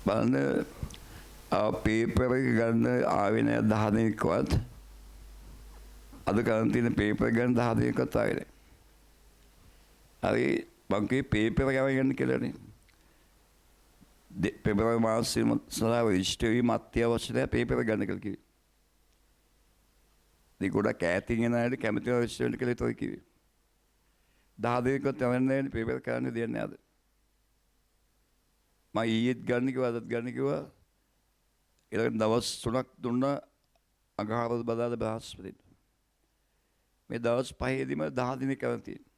බලන්න පේපර් එක ගන්න ආවේ නැහැ 10 දිනකවත්. අද ගන්න තියෙන පේපර් ගන්න 10 දිනකවත් ආවේ නැහැ. හරි මං කිව්වේ පේපර් එක ගන්න කියලානේ. පෙබරවාරි මාසයේ සඳහා රෙජිස්ටර් වීම අත්‍යවශ්‍ය නැහැ පේපර් ගන්න කියලා කිව්වේ. ඉතින් ගොඩක් ඈතින් එන අයට කැමති රෙජිස්ටර් වෙන්න කියලා ඒතොයි කිව්වේ. 10 දිනකවත් යවන්නේ නැහැ පේපර් කරන්න දෙන්නේ නැහැ අද. මම ඊයේත් ගන්න කිව්වා අදත් ගන්න කිව්වා ඊළඟ දවස් 3ක් දුන්නා අඟහරුවාදා බදාදා බ්‍රහස්පතින්ද මේ දවස් 5ෙදිම 10 දිනක් කරන් තියෙනවා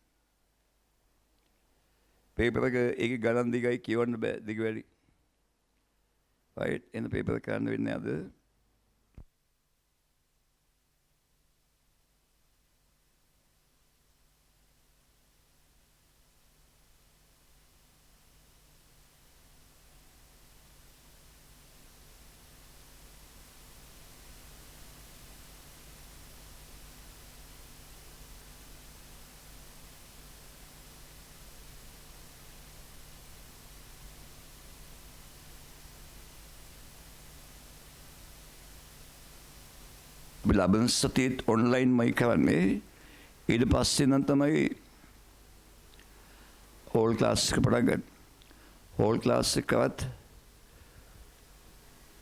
පේපර් එක ඒකේ ගණන් දිගයි කියවන්න බෑ දිග වැඩි right එන පේපර් කරන්න වෙන්නේ අද ලබන සතියේත් ඔන්ලයින් මයි කරන්නේ ඊට පස්සේ නම් තමයි හෝල් ක්ලාස් එක පටන් ගන්න. හෝල් ක්ලාස් එකවත්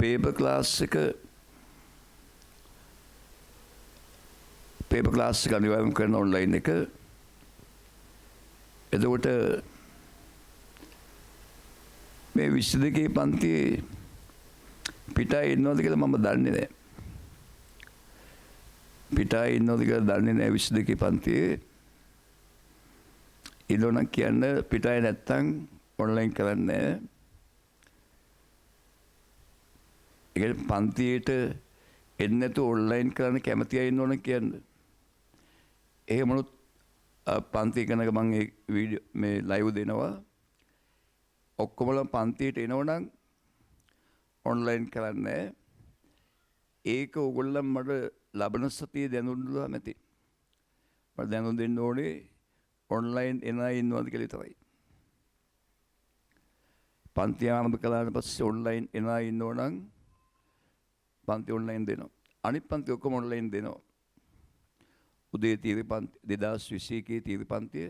පේපර් ක්ලාස් එක අනිවාර්යයෙන්ම කරන ඔන්ලයින් එක. එතකොට මේ 22 පන්තියේ පිටායි ඉන්නවද කියලා මම දන්නේ නැහැ. පිටායි ඉන්නවද කියලා දන්නේ නැහැ 22 පන්තියේ. ඉන්නවනම් කියන්න පිටායි නැත්තම් ඔන්ලයින් කරන්නේ. ඒක පන්තියට එන්නේ නැතුව ඔන්ලයින් කරන්න කැමති අය ඉන්නවනම් කියන්න. එහෙමනොත් පන්ති ඉගෙනක මම මේ වීඩියෝ මේ ලයිව් දෙනවා. ඔක්කොමලා පන්තියට එනවනම් ඔන්ලයින් කරන්නේ. ඒක ඕගොල්ලන් මට ලබන සතියේ දැනුම් දුන්නා නැති. මට දැනුම් දෙන්න ඕනේ ඔන්ලයින් එන අය ඉන්නවද කියලා විතරයි. පන්ති ආරම්භ කළාට පස්සේ ඔන්ලයින් එන අය ඉන්නවනම් පන්ති ඔන්ලයින් දෙනවා. අනිත් පන්ති ඔක්කොම ඔන්ලයින් දෙනවා. උදේ තීරි පන්ති 2021 තීරි පන්තිය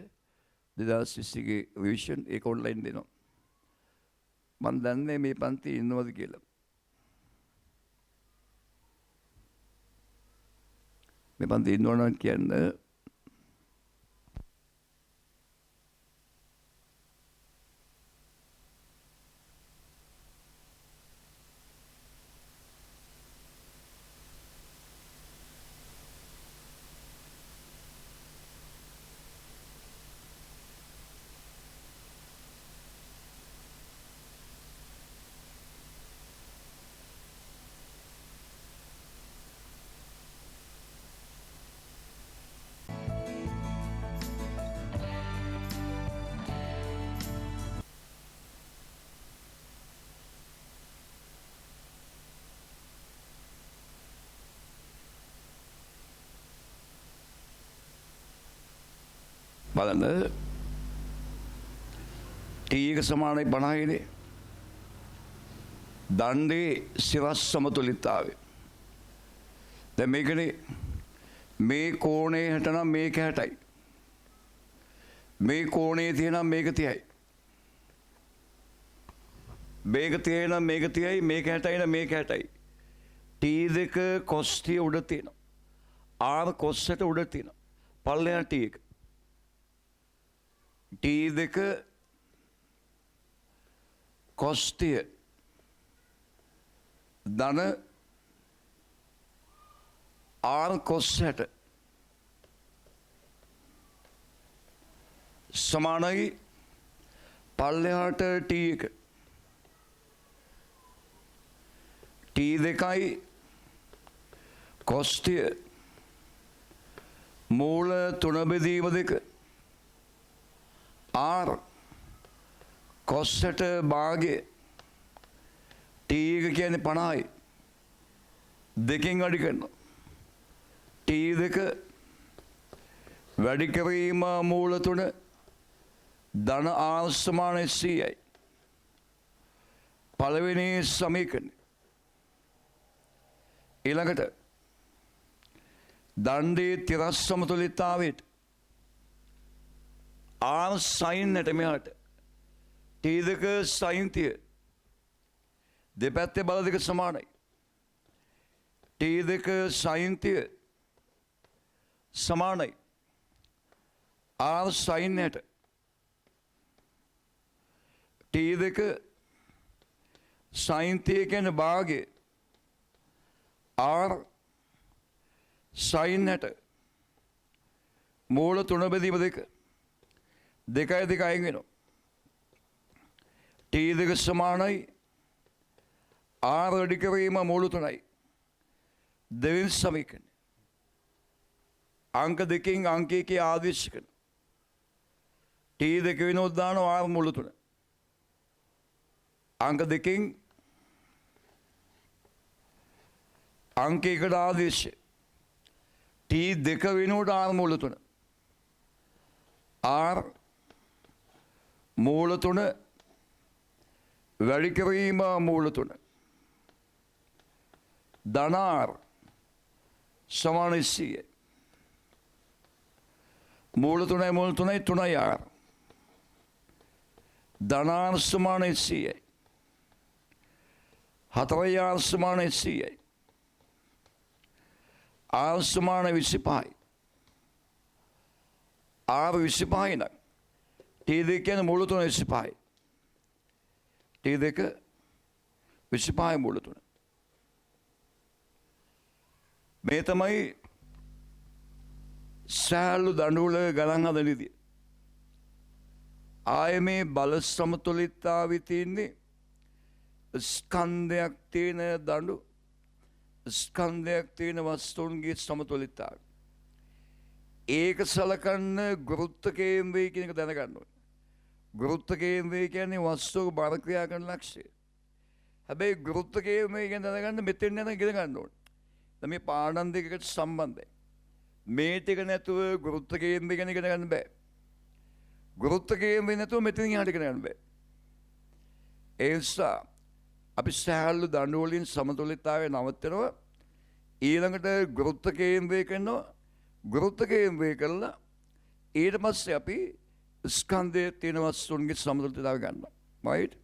2021 රිවිෂන් ඒක ඔන්ලයින් දෙනවා. මම දන්නේ මේ පන්ති ඉන්නවද කියලා. මේ පන්ති ඉන්නවනම් කියන්නේ බලන්න ටී එක සමානයි 50යිනේ. දණ්ඩේ සිරස් සමතුලිතතාවය. දැන් මේකනේ මේ කෝණේ හැටනම් මේක 60යි. මේ කෝණේ තියෙනම් මේක 30යි. මේක 30යි නම් මේක 30යි, මේක 60යි නම් මේක 60යි. ටී දෙක cos 30 උඩ තියෙනවා. R cos 60 උඩ තියෙනවා. පල්ලෙහා ටී එක. ටී දෙක cos 30 ධන R cos 60 සමානයි පල්ලෙහාට ටී එක. ටී දෙකයි cos 30 මූල 3 බෙදීම 2 R cos 60 භාගය ටී එක කියන්නේ 50යි. දෙකෙන් අඩි කරනවා. ටී දෙක වැඩි කිරීම මූල 3 ධන R සමාන 100යි. පළවෙනි සමීකරණය. ඊළඟට දණ්ඩේ තිරස් සමතුලිතතාවයට R sin ට මෙහාට ටී දෙක sin 30 දෙපැත්තේ බල දෙක සමානයි. ටී දෙක sin 30 සමානයි R sin ට. ටී දෙක sin 30 කියන්නේ භාගය R sin ට මූල 3 බෙදීම 2 දෙකයි දෙක අයින් වෙනවා. ටී දෙක සමානයි R වැඩි කිරීම මූල 3යි. දෙවෙනි සමීකරණය. අංක දෙකෙන් අංක එකේ ආදේශ කරන. ටී දෙක වෙනොත් දානවා R මූල 3. අංක දෙකෙන් අංක එකට ආදේශ. ටී දෙක වෙනුවට R මූල 3. R මූල 3 වැඩි කිරීම මූල 3 ධන R සමාන 100යි. මූල 3යි මූල 3යි 3යි R ධන R සමාන 100යි. 4යි R සමාන 100යි. R සමාන 25යි. R 25යි නම් ටී දෙක කියන්නේ මූල 3 25යි. ටී දෙක 25යි මූල 3. මේ තමයි සෑහළු දඬුවල ගණන් හදන විදිය. ආයේ මේ බල සමතුලිතතාවය තියෙන්නේ ස්කන්ධයක් තියෙන දඬු ස්කන්ධයක් තියෙන වස්තුන්ගේ සමතුලිතතාවය. ඒක සලකන්න ගුරුත්ව කේන්ද්‍රය කියන එක දැනගන්න ඕනේ. ගුරුත්ව කේන්ද්‍රය කියන්නේ වස්තුවක බර ක්‍රියා කරන ලක්ෂ්‍යය. හැබැයි ගුරුත්ව කේන්ද්‍රය ගැන දැනගන්න මෙතෙන් යන ඉගෙන ගන්න ඕනේ. දැන් මේ පාඩම් දෙකකට සම්බන්ධයි. මේ ටික නැතුව ගුරුත්ව කේන්ද්‍රය ගැන ඉගෙන ගන්න බෑ. ගුරුත්ව කේන්ද්‍රය නැතුව මෙතනින් යහට ඉගෙන ගන්න බෑ. ඒ නිසා අපි සෑහල්ලු දඬුවලින් සමතුලිතතාවය නවත්තනවා. ඊළඟට ගුරුත්ව කේන්ද්‍රය කරනවා. ගුරුත්ව කේන්ද්‍රය කරලා ඊට පස්සේ අපි ස්කන්ධයේ තියෙන වස්තුන්ගේ සමතුලිතතාවය ගන්නවා. right?